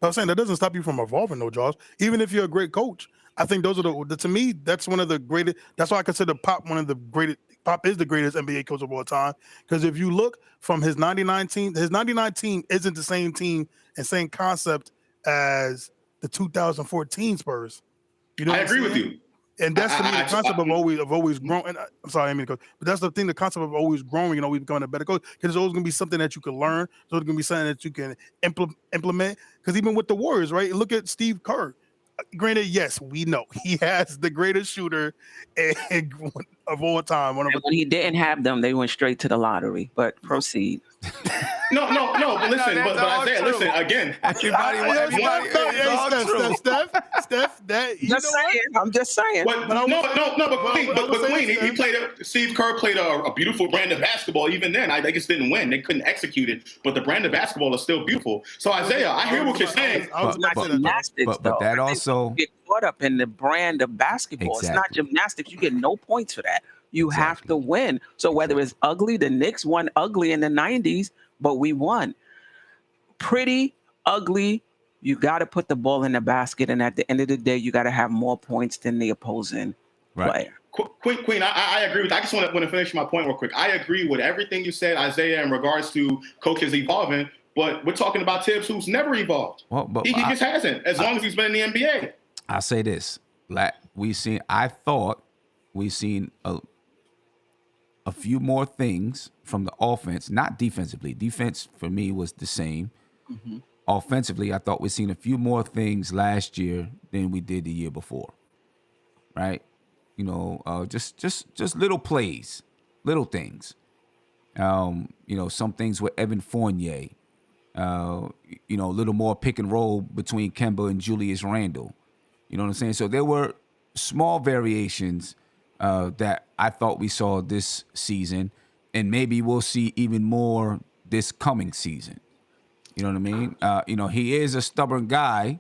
I'm saying that doesn't stop you from evolving, though, Josh. Even if you're a great coach, I think those are to me, that's one of the greatest. That's why I consider Pop one of the greatest. Pop is the greatest NBA coach of all time. Because if you look from his 99 team, his 99 team isn't the same team and same concept as the 2014 Spurs. I agree with you. And that's to me the concept of always growing. I'm sorry, I mean, but that's the thing. The concept of always growing and always becoming a better coach. Because there's always going to be something that you can learn. There's always going to be something that you can implement. Because even with the Warriors, right? Look at Steve Kerr. Granted, yes, we know he has the greatest shooter of all time. When he didn't have them, they went straight to the lottery. But proceed. No. But listen, but Isaiah, listen again. Everybody, Steph, I'm just saying. But Queen, he played. Steve Kerr played a beautiful brand of basketball. Even then, they just didn't win. They couldn't execute it. But the brand of basketball is still beautiful. So Isaiah, I hear what you're saying. But that also get caught up in the brand of basketball. Exactly. It's not gymnastics. You get no points for that. You have to win. So whether it's ugly, the Knicks won ugly in the 90s, but we won. Pretty, ugly, you got to put the ball in the basket. And at the end of the day, you got to have more points than the opposing player. Queen, I agree with. I just want to finish my point real quick. I agree with everything you said, Isaiah, in regards to coaches evolving. But we're talking about Tibbs, who's never evolved. He just hasn't, as long as he's been in the NBA. I'll say this. I thought we've seen a few more things from the offense, not defensively. Defense, for me, was the same. Mm-hmm. Offensively, I thought we'd seen a few more things last year than we did the year before. Right? Just little plays, little things. Some things with Evan Fournier. A little more pick and roll between Kemba and Julius Randle. You know what I'm saying? So there were small variations that I thought we saw this season, and maybe we'll see even more this coming season. You know what I mean? He is a stubborn guy,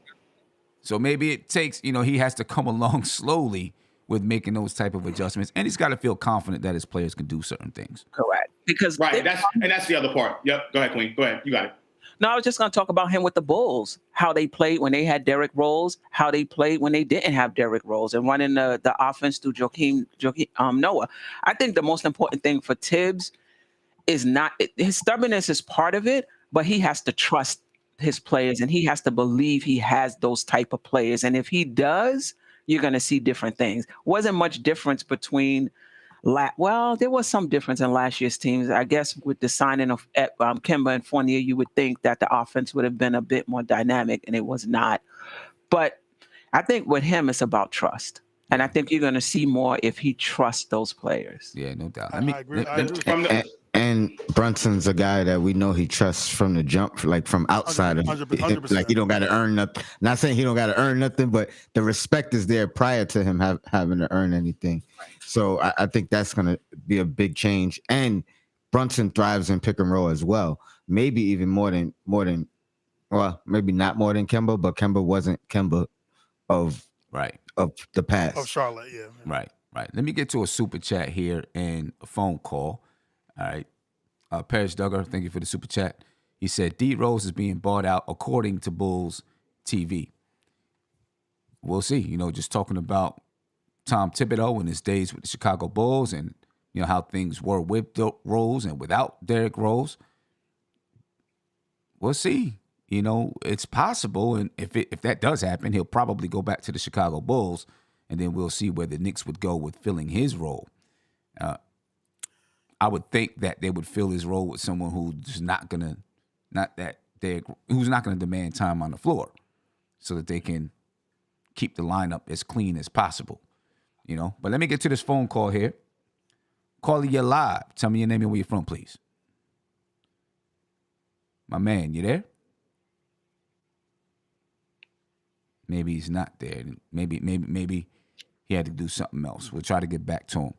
so maybe it takes, he has to come along slowly with making those type of adjustments, and he's got to feel confident that his players can do certain things. Correct. Because that's the other part. Yep. Go ahead, Queen. Go ahead. You got it. No, I was just going to talk about him with the Bulls, how they played when they had Derrick Rose, how they played when they didn't have Derrick Rose, and running the offense through Joakim Noah. I think the most important thing for Tibbs is not his stubbornness is part of it, but he has to trust his players and he has to believe he has those type of players. And if he does, you're going to see different things. Wasn't much difference between there was some difference in last year's teams. I guess with the signing of Kemba and Fournier, you would think that the offense would have been a bit more dynamic, and it was not. But I think with him, it's about trust. And I think you're going to see more if he trusts those players. Yeah, no doubt. I agree. And Brunson's a guy that we know he trusts from the jump, like from outside of 100%. like he don't got to earn nothing. Not saying he don't got to earn nothing, but the respect is there prior to him having to earn anything. So I think that's going to be a big change. And Brunson thrives in pick and roll as well. Maybe even more than well, maybe not more than Kemba, but Kemba wasn't Kemba of the past. Of Charlotte, yeah. Right. Let me get to a super chat here and a phone call. All right. Parrish Duggar, thank you for the super chat. He said, D Rose is being bought out according to Bulls TV. We'll see. Just talking about Tom Thibodeau and his days with the Chicago Bulls and, how things were with Rose and without Derrick Rose. We'll see. It's possible. And if that does happen, he'll probably go back to the Chicago Bulls, and then we'll see where the Knicks would go with filling his role. I would think that they would fill his role with someone who's not gonna demand time on the floor, so that they can keep the lineup as clean as possible. But let me get to this phone call here. Calling you live. Tell me your name and where you're from, please. My man, you there? Maybe he's not there. Maybe he had to do something else. We'll try to get back to him.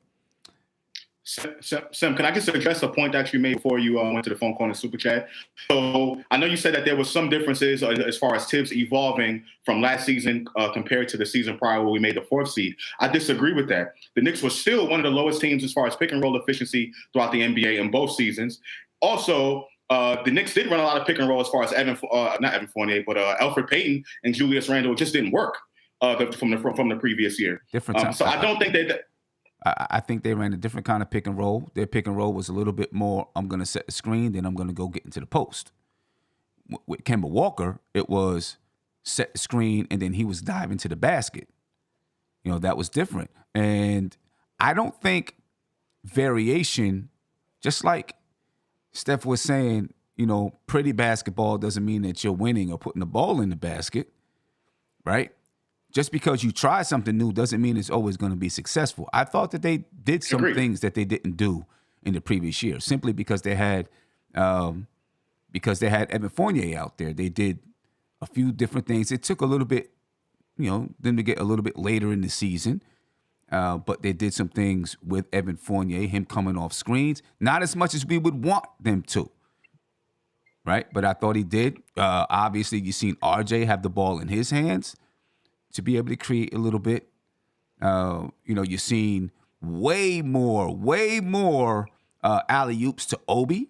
Sim, can I just address a point that you made before you went to the phone call and super chat? So I know you said that there was some differences as far as Tibbs evolving from last season compared to the season prior where we made the 4th seed. I disagree with that. The Knicks were still one of the lowest teams as far as pick and roll efficiency throughout the NBA in both seasons. Also, the Knicks did run a lot of pick and roll as far as not Evan Fournier, but Elfrid Payton and Julius Randle. It just didn't work from the previous year. Different time. So I don't think that. I think they ran a different kind of pick and roll. Their pick and roll was a little bit more, I'm going to set the screen, then I'm going to go get into the post. With Kemba Walker, it was set the screen, and then he was diving to the basket. That was different. And I don't think variation, just like Steph was saying, pretty basketball doesn't mean that you're winning or putting the ball in the basket, right? Just because you try something new doesn't mean it's always going to be successful. I thought that they did some things that they didn't do in the previous year, simply because they had Evan Fournier out there. They did a few different things. It took a little bit, them to get a little bit later in the season, but they did some things with Evan Fournier, him coming off screens, not as much as we would want them to, right? But I thought he did. Obviously, you've seen RJ have the ball in his hands to be able to create a little bit. You've seen way more alley-oops to Obi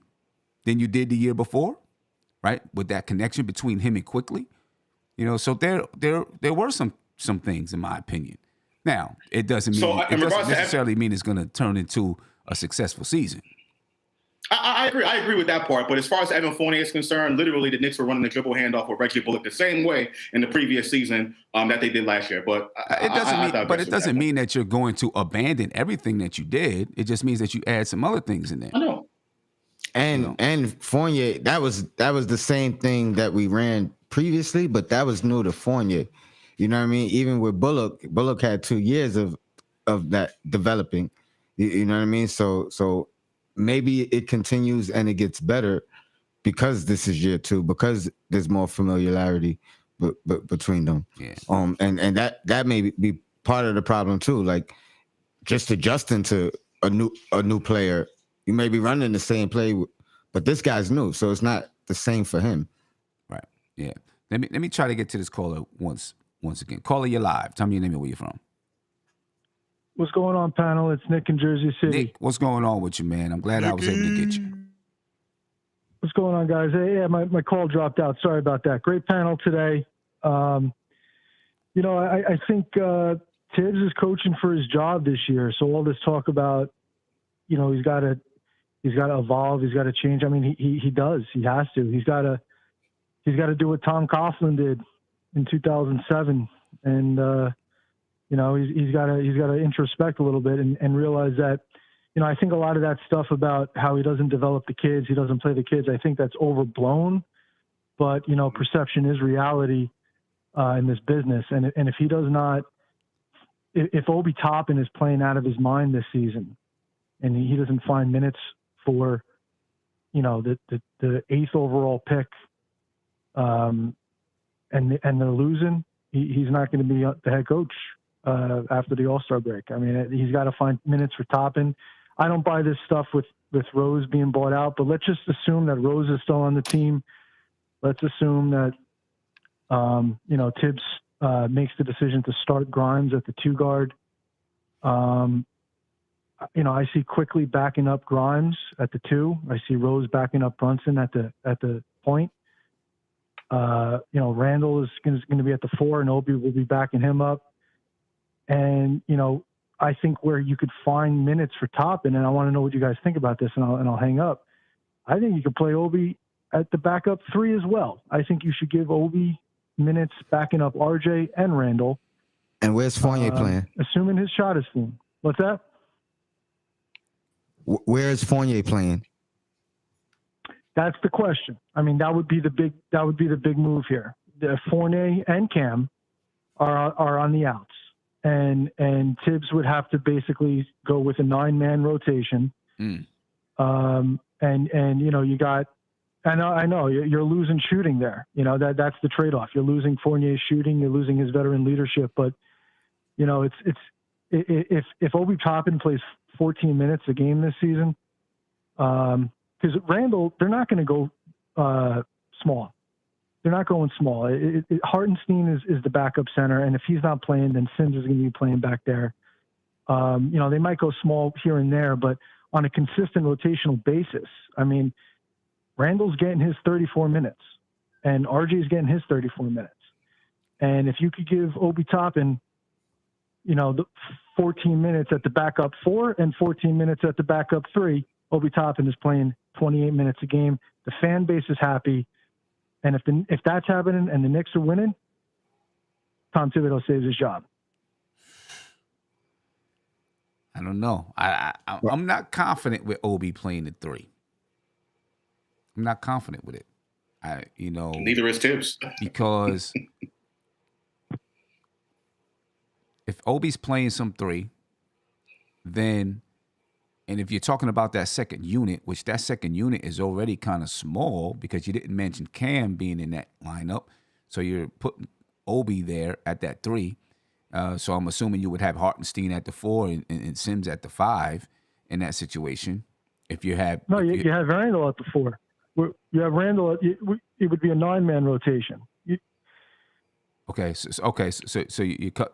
than you did the year before, right? With that connection between him and Quickly. So there were some things, in my opinion. Now, it doesn't necessarily mean it's going to turn into a successful season. I agree with that part. But as far as Evan Fournier is concerned, literally the Knicks were running the dribble handoff with Reggie Bullock the same way in the previous season that they did last year. But it doesn't mean that you're going to abandon everything that you did. It just means that you add some other things in there. I know. And Fournier, that was the same thing that we ran previously, but that was new to Fournier. You know what I mean? Even with Bullock had 2 years of that developing. You know what I mean? So maybe it continues and it gets better because this is year 2, because there's more familiarity between them. Yeah. And that may be part of the problem too. Like just adjusting to a new player. You may be running the same play, but this guy's new, so it's not the same for him. Right. Yeah. Let me try to get to this caller once again. Caller, you're live. Tell me your name and where you're from. What's going on, panel? It's Nick in Jersey City. Nick, what's going on with you, man? I'm glad I was able to get you. What's going on, guys? Hey, yeah, my call dropped out. Sorry about that. Great panel today. I think Tibbs is coaching for his job this year. So all this talk about, he's got to evolve. He's got to change. I mean, he does. He has to. He's got to do what Tom Coughlin did in 2007, and he's got to introspect a little bit and realize that, I think a lot of that stuff about how he doesn't develop the kids, he doesn't play the kids, I think that's overblown. But perception is reality in this business, and if he does not, if Obi Toppin is playing out of his mind this season, and he doesn't find minutes for the 8th overall pick, and they're losing, he's not going to be the head coach after the All-Star break. I mean, he's got to find minutes for Toppin. I don't buy this stuff with Rose being bought out, but let's just assume that Rose is still on the team. Let's assume that, Tibbs makes the decision to start Grimes at the 2 guard. I see Quickly backing up Grimes at the 2. I see Rose backing up Brunson at the point. Randall is going to be at the 4, and Obi will be backing him up. And, I think where you could find minutes for Toppin, and I want to know what you guys think about this, and I'll hang up. I think you could play Obi at the backup 3 as well. I think you should give Obi minutes backing up RJ and Randall. And where's Fournier playing? Assuming his shot is clean. What's that? Where is Fournier playing? That's the question. I mean, that would be the big move here. Fournier and Cam are on the outs. And Tibbs would have to basically go with a 9-man rotation. You got, I know you're losing shooting there. That's the trade-off. You're losing Fournier's shooting, you're losing his veteran leadership. But if Obi Toppin plays 14 minutes a game this season, because Randall, they're not going to go small. They're not going small. Hartenstein is the backup center, and if he's not playing, then Sims is going to be playing back there. They might go small here and there, but on a consistent rotational basis, I mean, Randall's getting his 34 minutes, and RJ's getting his 34 minutes. And if you could give Obi Toppin, the 14 minutes at the backup 4 and 14 minutes at the backup 3, Obi Toppin is playing 28 minutes a game. The fan base is happy. And if that's happening and the Knicks are winning, Tom Thibodeau saves his job. I don't know. I'm not confident with Obi playing the 3. I'm not confident with it. Neither is Tibbs. Because if Obi's playing some 3, then, and if you're talking about that second unit, which that second unit is already kind of small because you didn't mention Cam being in that lineup. So you're putting Obi there at that 3. So I'm assuming you would have Hartenstein at the 4 and Sims at the 5 in that situation. If you have... No, you have Randall at the 4. You have Randall, it would be a 9-man rotation. So you cut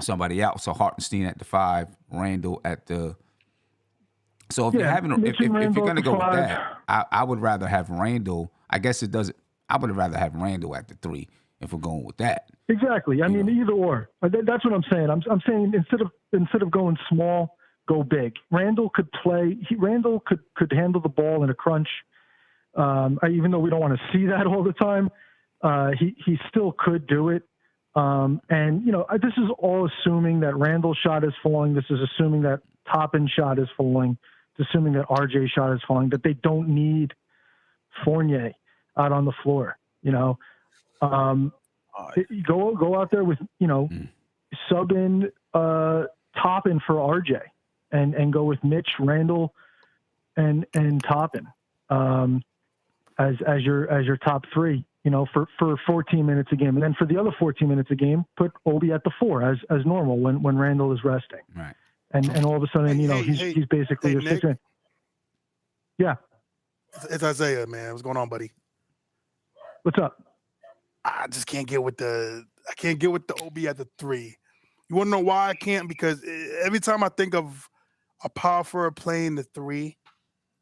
somebody out. So Hartenstein at the 5, Randall at the... So if you're going to go with that, I would rather have Randall. I guess it doesn't. I would rather have Randall at the 3 if we're going with that. Exactly. I mean, either or. That's what I'm saying. I'm saying instead of going small, go big. Randall could play. Randall could handle the ball in a crunch. Even though we don't want to see that all the time, he still could do it. This is all assuming that Randall's shot is falling. This is assuming that Toppin's shot is falling. It's assuming that RJ's shot is falling, that they don't need Fournier out on the floor. Go out there with, sub in Toppin for RJ and go with Mitch, Randall, and Toppin as your top 3, for 14 minutes a game. And then for the other 14 minutes a game, put Obi at the 4 as normal when Randall is resting. Right. And all of a sudden, he's basically your 6 man. Yeah. It's Isaiah, man. What's going on, buddy? What's up? I just can't get with the Obi at the 3. You want to know why I can't? Because every time I think of a power forward playing the 3,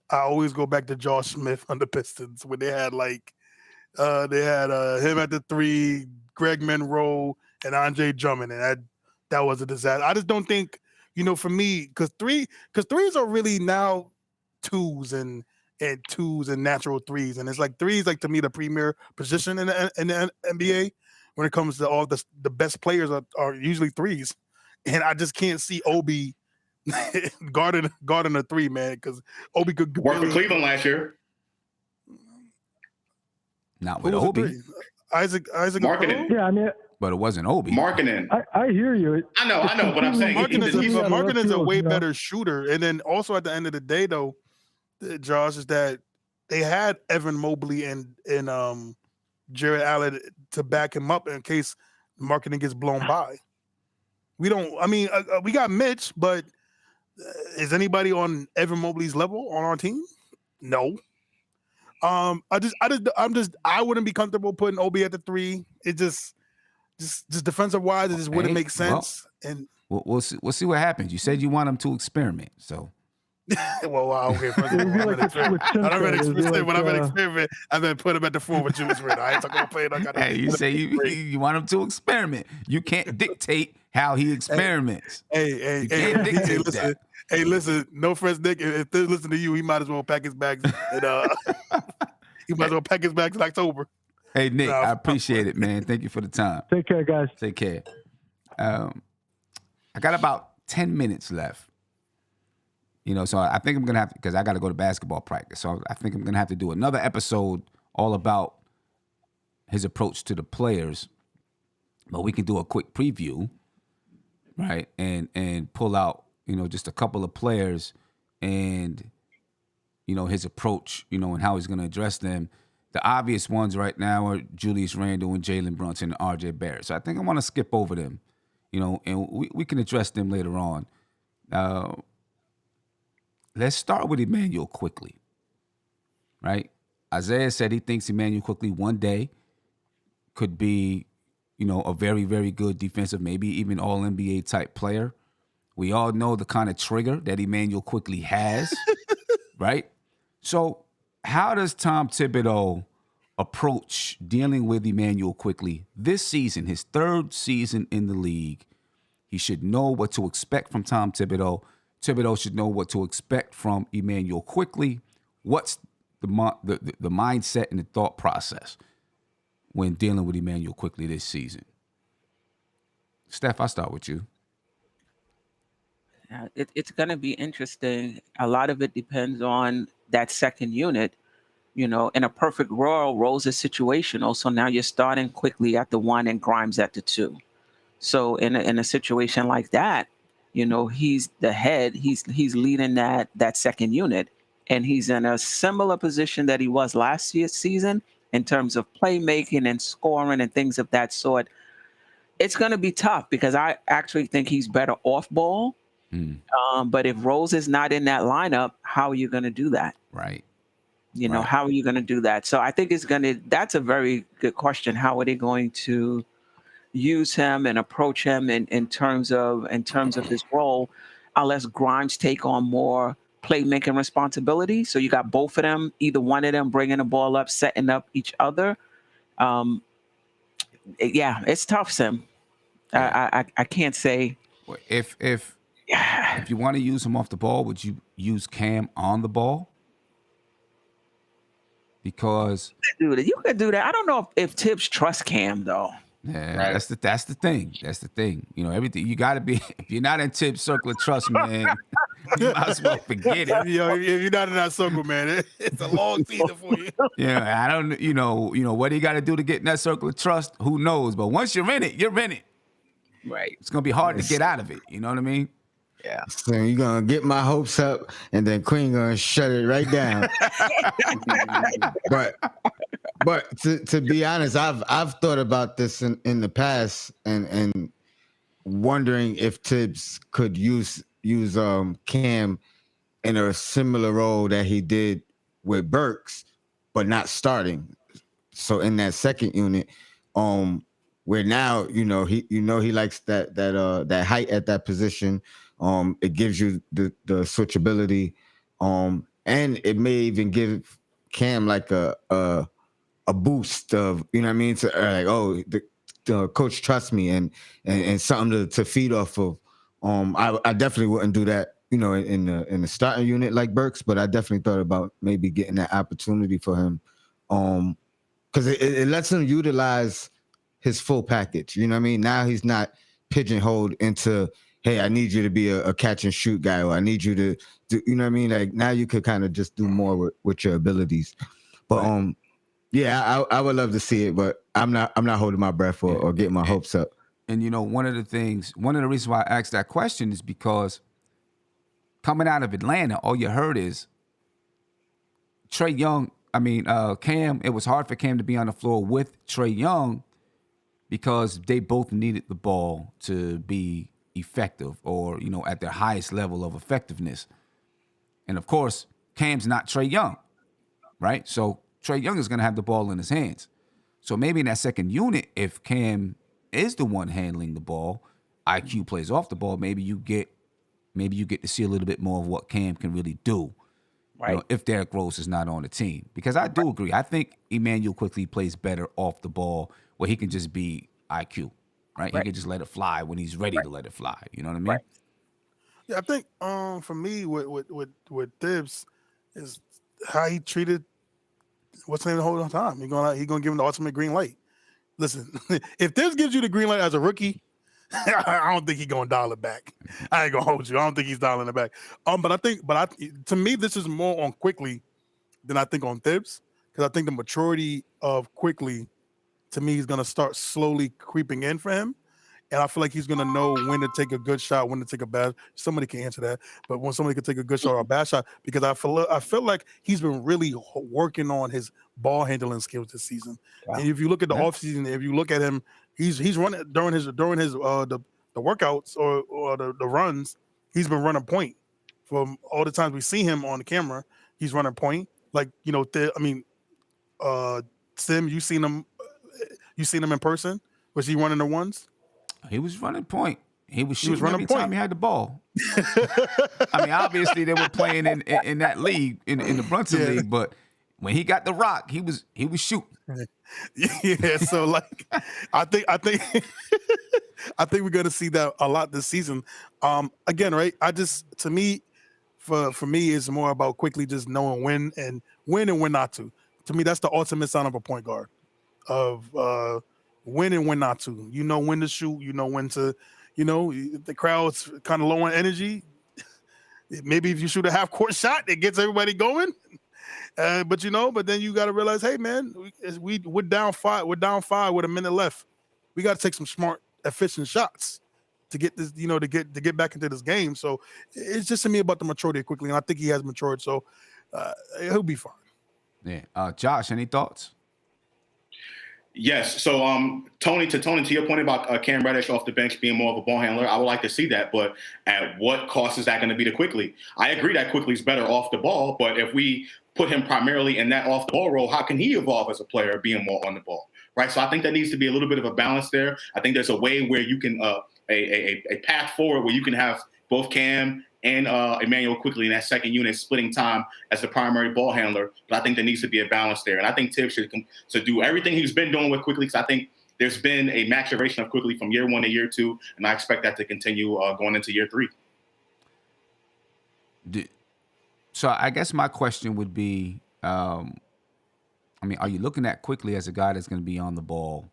I always go back to Josh Smith on the Pistons when they had him at the 3, Greg Monroe, and Andre Drummond, and that was a disaster. I just don't think, for me, because threes are really now 2s and 2s and natural 3s, and it's like 3s, like, to me, the premier position in the NBA when it comes to all the best players are usually 3s, and I just can't see Obi guarding a 3, man, because Obi could work for Cleveland last year. Not with Obi. Isaac Marketing. Yeah, I mean, but it wasn't Obi. Marketing. I hear you. I know, but I'm saying Marketing is a way better shooter. And then also at the end of the day, though, Josh, is that they had Evan Mobley and Jared Allen to back him up in case marketing gets blown by. We don't. I mean, we got Mitch, but is anybody on Evan Mobley's level on our team? No. I wouldn't be comfortable putting Obi at the 3. It just defensive wise, it just wouldn't make sense. Well, and we'll see what happens. You said you want him to experiment, so. Well, okay. First of all, I'm an experiment. I've been put him at the 4 with Julius Randle. I ain't talking about playing. Hey, you say you want him to experiment. You can't dictate how he experiments. Listen. No offense, Nick. If they listen to you, he might as well pack his bags. And, he might as well pack his bags in October. Hey, Nick, I appreciate it, man. Thank you for the time. Take care, guys. Take care. I got about 10 minutes left. So I think I'm going to have to, because I got to go to basketball practice. So I think I'm going to have to do another episode all about his approach to the players. But we can do a quick preview, right? And pull out, just a couple of players and, his approach, and how he's going to address them. The obvious ones right now are Julius Randle and Jalen Brunson and R.J. Barrett. So I think I want to skip over them, and we can address them later on. Let's start with Immanuel Quickley, right? Isaiah said he thinks Immanuel Quickley one day could be, a very, very good defensive, maybe even all-NBA type player. We all know the kind of trigger that Immanuel Quickley has, right? So how does Tom Thibodeau approach dealing with Immanuel Quickley this season, his 3rd season in the league? He should know what to expect from Tom Thibodeau. Thibodeau should know what to expect from Immanuel Quickley. What's the mindset and the thought process when dealing with Immanuel Quickley this season? Steph, I'll start with you. It's going to be interesting. A lot of it depends on that second unit. In a perfect world, Rose is situational. So now you're starting Quickley at the 1 and Grimes at the 2. So in a situation like that, he's the head. He's leading that second unit, and he's in a similar position that he was last season in terms of playmaking and scoring and things of that sort. It's going to be tough because I actually think he's better off ball. But if Rose is not in that lineup, how are you going to do that? Right. How are you going to do that? So I think that's a very good question. How are they going to use him and approach him in terms of his role, unless Grimes take on more playmaking responsibility? So you got both of them, either one of them bringing the ball up, setting up each other. It's tough, Sim. I can't say. If you want to use him off the ball, would you use Cam on the ball? Because you could do that. I don't know if Tibbs trusts Cam though. Yeah, right. That's the thing. Everything you got to be. If you're not in Tibbs' circle of trust, man, you might as well forget it. If you're not in that circle, man, it's a long season for you. Yeah, I don't. What do you got to do to get in that circle of trust? Who knows? But once you're in it, you're in it. Right. It's gonna be hard to get out of it. You know what I mean? Yeah. So you're gonna get my hopes up, and then Queen gonna shut it right down. But to be honest, I've thought about this in the past, and wondering if Tibbs could use Cam in a similar role that he did with Burks, but not starting. So in that second unit, where now he likes that height at that position. It gives you the switchability, and it may even give Cam like a boost of, you know what I mean, to the coach trusts me and something to feed off of. I definitely wouldn't do that, in the starting unit like Burks, but I definitely thought about maybe getting that opportunity for him, because it lets him utilize his full package. You know what I mean? Now he's not pigeonholed into, hey, I need you to be a catch and shoot guy, or I need you to do, you know what I mean? Like now you could kind of just do more with your abilities. But I would love to see it, but I'm not holding my breath or getting my hopes up. And one of the reasons why I asked that question is because coming out of Atlanta, all you heard is Cam, it was hard for Cam to be on the floor with Trae Young because they both needed the ball to be effective or, at their highest level of effectiveness. And of course, Cam's not Trae Young, right? So Trae Young is going to have the ball in his hands. So maybe in that second unit, if Cam is the one handling the ball, IQ plays off the ball, maybe you get to see a little bit more of what Cam can really do. Right. If Derrick Rose is not on the team. Because I do agree. I think Emmanuel quickly plays better off the ball where he can just be IQ, right? He can just let it fly when he's ready to let it fly. You know what I mean? Right. Yeah, I think for me with Thibs is how he treated what's the name the whole time. He gonna give him the ultimate green light. Listen, if Thibs gives you the green light as a rookie, I don't think he's gonna dial it back. I ain't gonna hold you. I don't think he's dialing it back. To me, this is more on Quickly than I think on Thibs, because I think the maturity of Quickly, to me, is gonna start slowly creeping in for him, and I feel like he's gonna know when to take a good shot, when to take a bad. Somebody can answer that, but when somebody can take a good shot or a bad shot, because I feel like he's been really working on his ball handling skills this season. Wow. And if you look at the offseason, if you look at him, he's running during his the workouts or the runs. He's been running point from all the times we see him on the camera. He's running point. Like, Sim, you seen him in person? Was he running the ones? He was running point. He was shooting running every point. time he had the ball. Obviously they were playing in that league, in the Brunson league, but when he got the rock, he was shooting. Yeah, so like I think I think we're gonna see that a lot this season. Again, right? For me, it's more about quickly just knowing when and when not to. To me, that's the ultimate sign of a point guard. Of when and when not to. You know when to shoot. You know when to. The crowd's kind of low on energy. Maybe if you shoot a half court shot, it gets everybody going. But then you got to realize, hey man, we're down five. We're down 5 with a minute left. We got to take some smart, efficient shots to get this, to get back into this game. So it's just to me about the maturity Quickly, and I think he has matured. So he'll be fine. Yeah. Josh, any thoughts? Yes. So, Tony, to your point about Cam Reddish off the bench being more of a ball handler, I would like to see that. But at what cost is that going to be to Quickly? I agree that Quickly's better off the ball, but if we put him primarily in that off the ball role, how can he evolve as a player being more on the ball? Right. So I think there needs to be a little bit of a balance there. I think there's a way where you can a path forward where you can have both Cam and Emmanuel Quickly in that second unit splitting time as the primary ball handler. But I think there needs to be a balance there. And I think Tibbs should do everything he's been doing with Quickly, because I think there's been a maturation of Quickly from year 1 to year 2, and I expect that to continue going into year 3. So I guess my question would be, are you looking at Quickly as a guy that's going to be on the ball,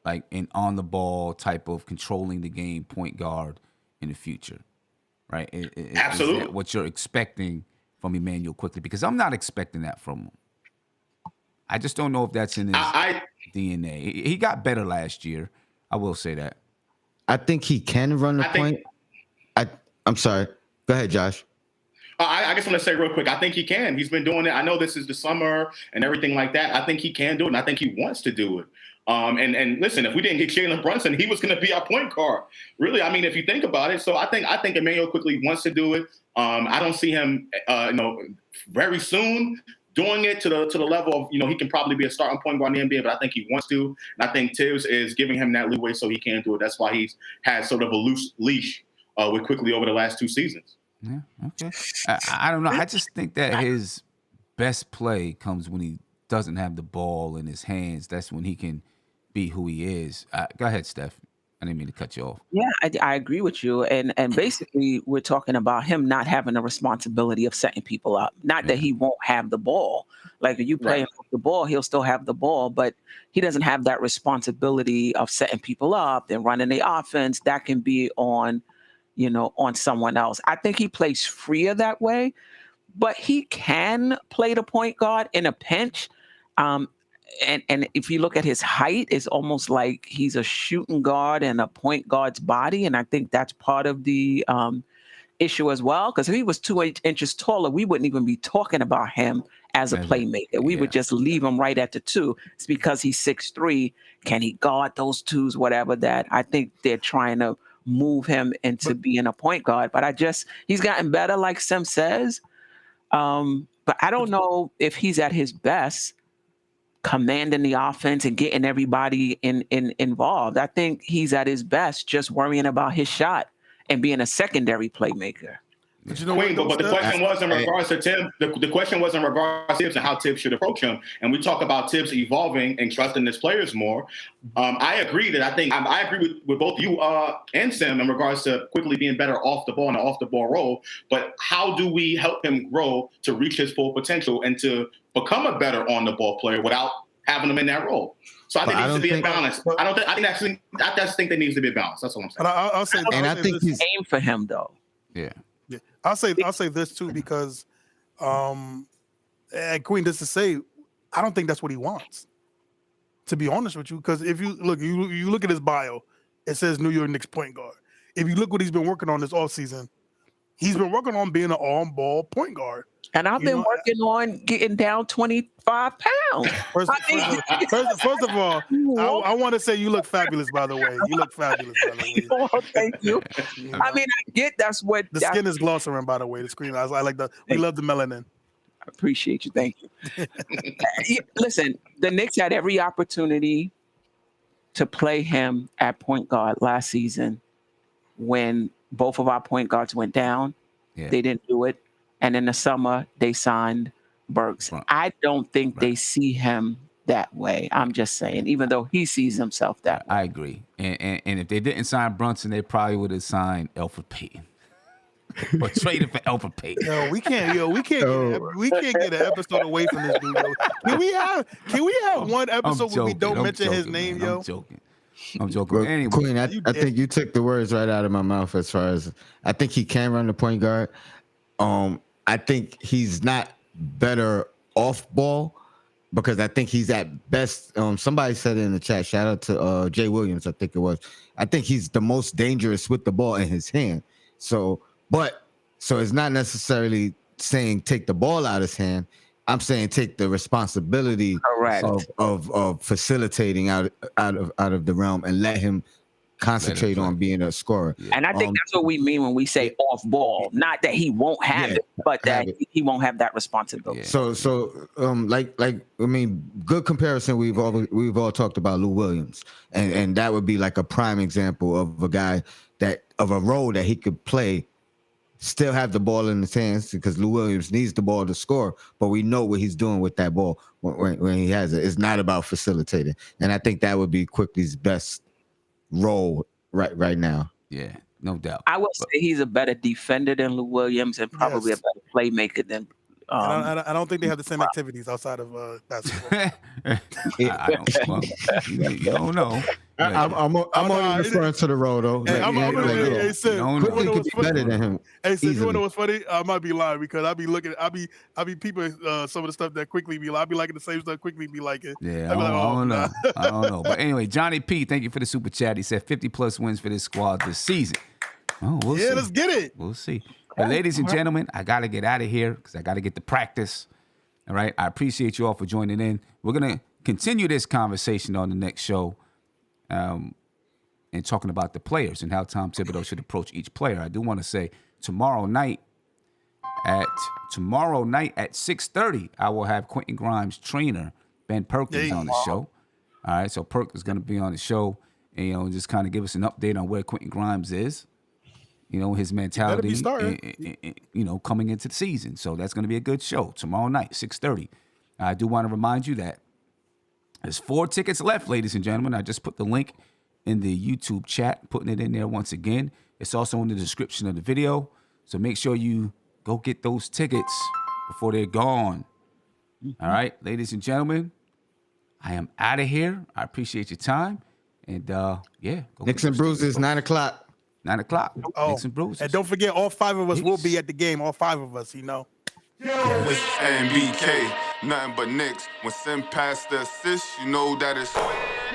like an on the ball type of controlling the game point guard in the future? Right? Absolutely. Is that what you're expecting from Emmanuel Quickly? Because I'm not expecting that from him. I just don't know if that's in his DNA. He got better last year. I will say that. I think he can run the point. I'm sorry. Go ahead, Josh. I just want to say real quick, I think he can. He's been doing it. I know this is the summer and everything like that. I think he can do it, and I think he wants to do it. And listen, if we didn't get Jalen Brunson, he was going to be our point guard. Really, if you think about it. So I think Emmanuel Quickly wants to do it. I don't see him, very soon doing it to the level of, he can probably be a starting point guard in the NBA, but I think he wants to. And I think Tibbs is giving him that leeway so he can do it. That's why he's had sort of a loose leash with Quickly over the last 2 seasons. Yeah, okay. I don't know. I just think that his best play comes when he doesn't have the ball in his hands. That's when he can be who he is. Go ahead, Steph. I didn't mean to cut you off. Yeah, I agree with you. And basically, we're talking about him not having a responsibility of setting people up. Not that he won't have the ball. Like, if you play him off the ball, he'll still have the ball. But he doesn't have that responsibility of setting people up and running the offense. That can be on someone else. I think he plays freer that way, but he can play the point guard in a pinch. And if you look at his height, it's almost like he's a shooting guard and a point guard's body. And I think that's part of the issue as well, because if he was 2 inches taller, we wouldn't even be talking about him as a playmaker. We would just leave him right at the 2. It's because he's 6'3". Can he guard those 2s, whatever that? I think they're trying to move him into being a point guard. But he's gotten better, like Sim says. But I don't know if he's at his best commanding the offense and getting everybody involved. I think he's at his best just worrying about his shot and being a secondary playmaker. But you know but the question was in regards to Tibbs. The question was in regards to Tibbs and how Tibbs should approach him. And we talk about Tibbs evolving and trusting his players more. I agree I agree with both you and Sam in regards to quickly being better off the ball in an off the ball role. But how do we help him grow to reach his full potential and to become a better on the ball player without having him in that role? So I think there needs to be a balance. I just think there needs to be a balance. That's all I'm saying. I'll say, I think he's aim for him though. Yeah. I'll say this too, because and Queen, just to say, I don't think that's what he wants. To be honest with you, because if you look at his bio, it says New York Knicks point guard. If you look what he's been working on this offseason, he's been working on being an on-ball point guard. And I've been working on getting down 25 pounds. First of all, I want to say you look fabulous, by the way. You look fabulous, by the way. Oh, thank you. I mean, I get that's what... The skin is glossing, by the way. The screen. I like we love the melanin. I appreciate you. Thank you. Listen, the Knicks had every opportunity to play him at point guard last season when both of our point guards went down. Yeah. They didn't do it. And in the summer, they signed Burks. I don't think they see him that way. I'm just saying, even though he sees himself that way. I agree. And if they didn't sign Brunson, they probably would have signed Elfrid Payton. Or traded for Elfrid Payton. We can't get an episode away from this dude. Can we have one episode where we don't mention his name, yo? I'm joking. Well, anyway, Queen, I think you took the words right out of my mouth. As far as I think he can run the point guard. I think he's not better off ball because I think he's at best. Somebody said it in the chat. Shout out to Jay Williams, I think it was. I think he's the most dangerous with the ball in his hand. So it's not necessarily saying take the ball out of his hand. I'm saying take the responsibility of facilitating out of the realm and let him concentrate on being a scorer. And I think that's what we mean when we say off ball. Not that he won't have it, but that he won't have that responsibility. Yeah. So I mean, good comparison. We've all talked about Lou Williams, and that would be like a prime example of a guy of a role that he could play, still have the ball in his hands because Lou Williams needs the ball to score, but we know what he's doing with that ball when he has it. It's not about facilitating, and I think that would be Quickly's best role right now. Yeah, no doubt. I would say he's a better defender than Lou Williams and probably a better playmaker than. I don't think they have the same activities outside of basketball. You don't know. I'm only referring to the role though. Quickly could be better than him. Hey, so you know what's funny? I might be lying because I be peeping some of the stuff that Quickly be like. I be liking the same stuff Quickly be liking. Yeah, I don't know. I don't know. But anyway, Johnny P, thank you for the super chat. He said 50+ wins for this squad this season. Oh, we'll see. Let's get it. We'll see. But ladies and gentlemen, I got to get out of here because I got to get to practice. All right. I appreciate you all for joining in. We're going to continue this conversation on the next show and talking about the players and how Tom Thibodeau should approach each player. I do want to say tomorrow night at 6:30, I will have Quentin Grimes' trainer, Ben Perkins, on the show. All right. So Perk is going to be on the show and, just kind of give us an update on where Quentin Grimes is. His mentality, coming into the season. So that's going to be a good show tomorrow night, 6:30. I do want to remind you that there's 4 tickets left, ladies and gentlemen. I just put the link in the YouTube chat, putting it in there once again. It's also in the description of the video. So make sure you go get those tickets before they're gone. All right, ladies and gentlemen, I am out of here. I appreciate your time. And, Knicks and Bruises, 9 o'clock. 9 o'clock. Knicks and Bruises. And don't forget, all 5 of us will be at the game. All 5 of us, And BK, nothing but Knicks. When Sim passed the assist, you know that it's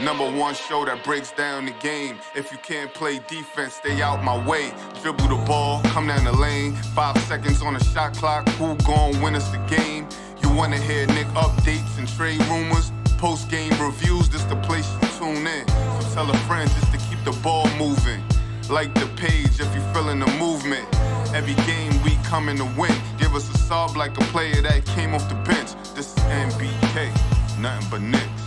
Number one show that breaks down the game. If you can't play defense, stay out my way. Dribble the ball, come down the lane. 5 seconds on the shot clock, who gon' win us the game? You wanna hear Nick updates and trade rumors? Post-game reviews, this the place to tune in. So tell a friend just to keep the ball moving. Like the page if you feeling the movement. Every game we coming to win. Give us a sub like a player that came off the bench. This is NBK, nothing but Knicks.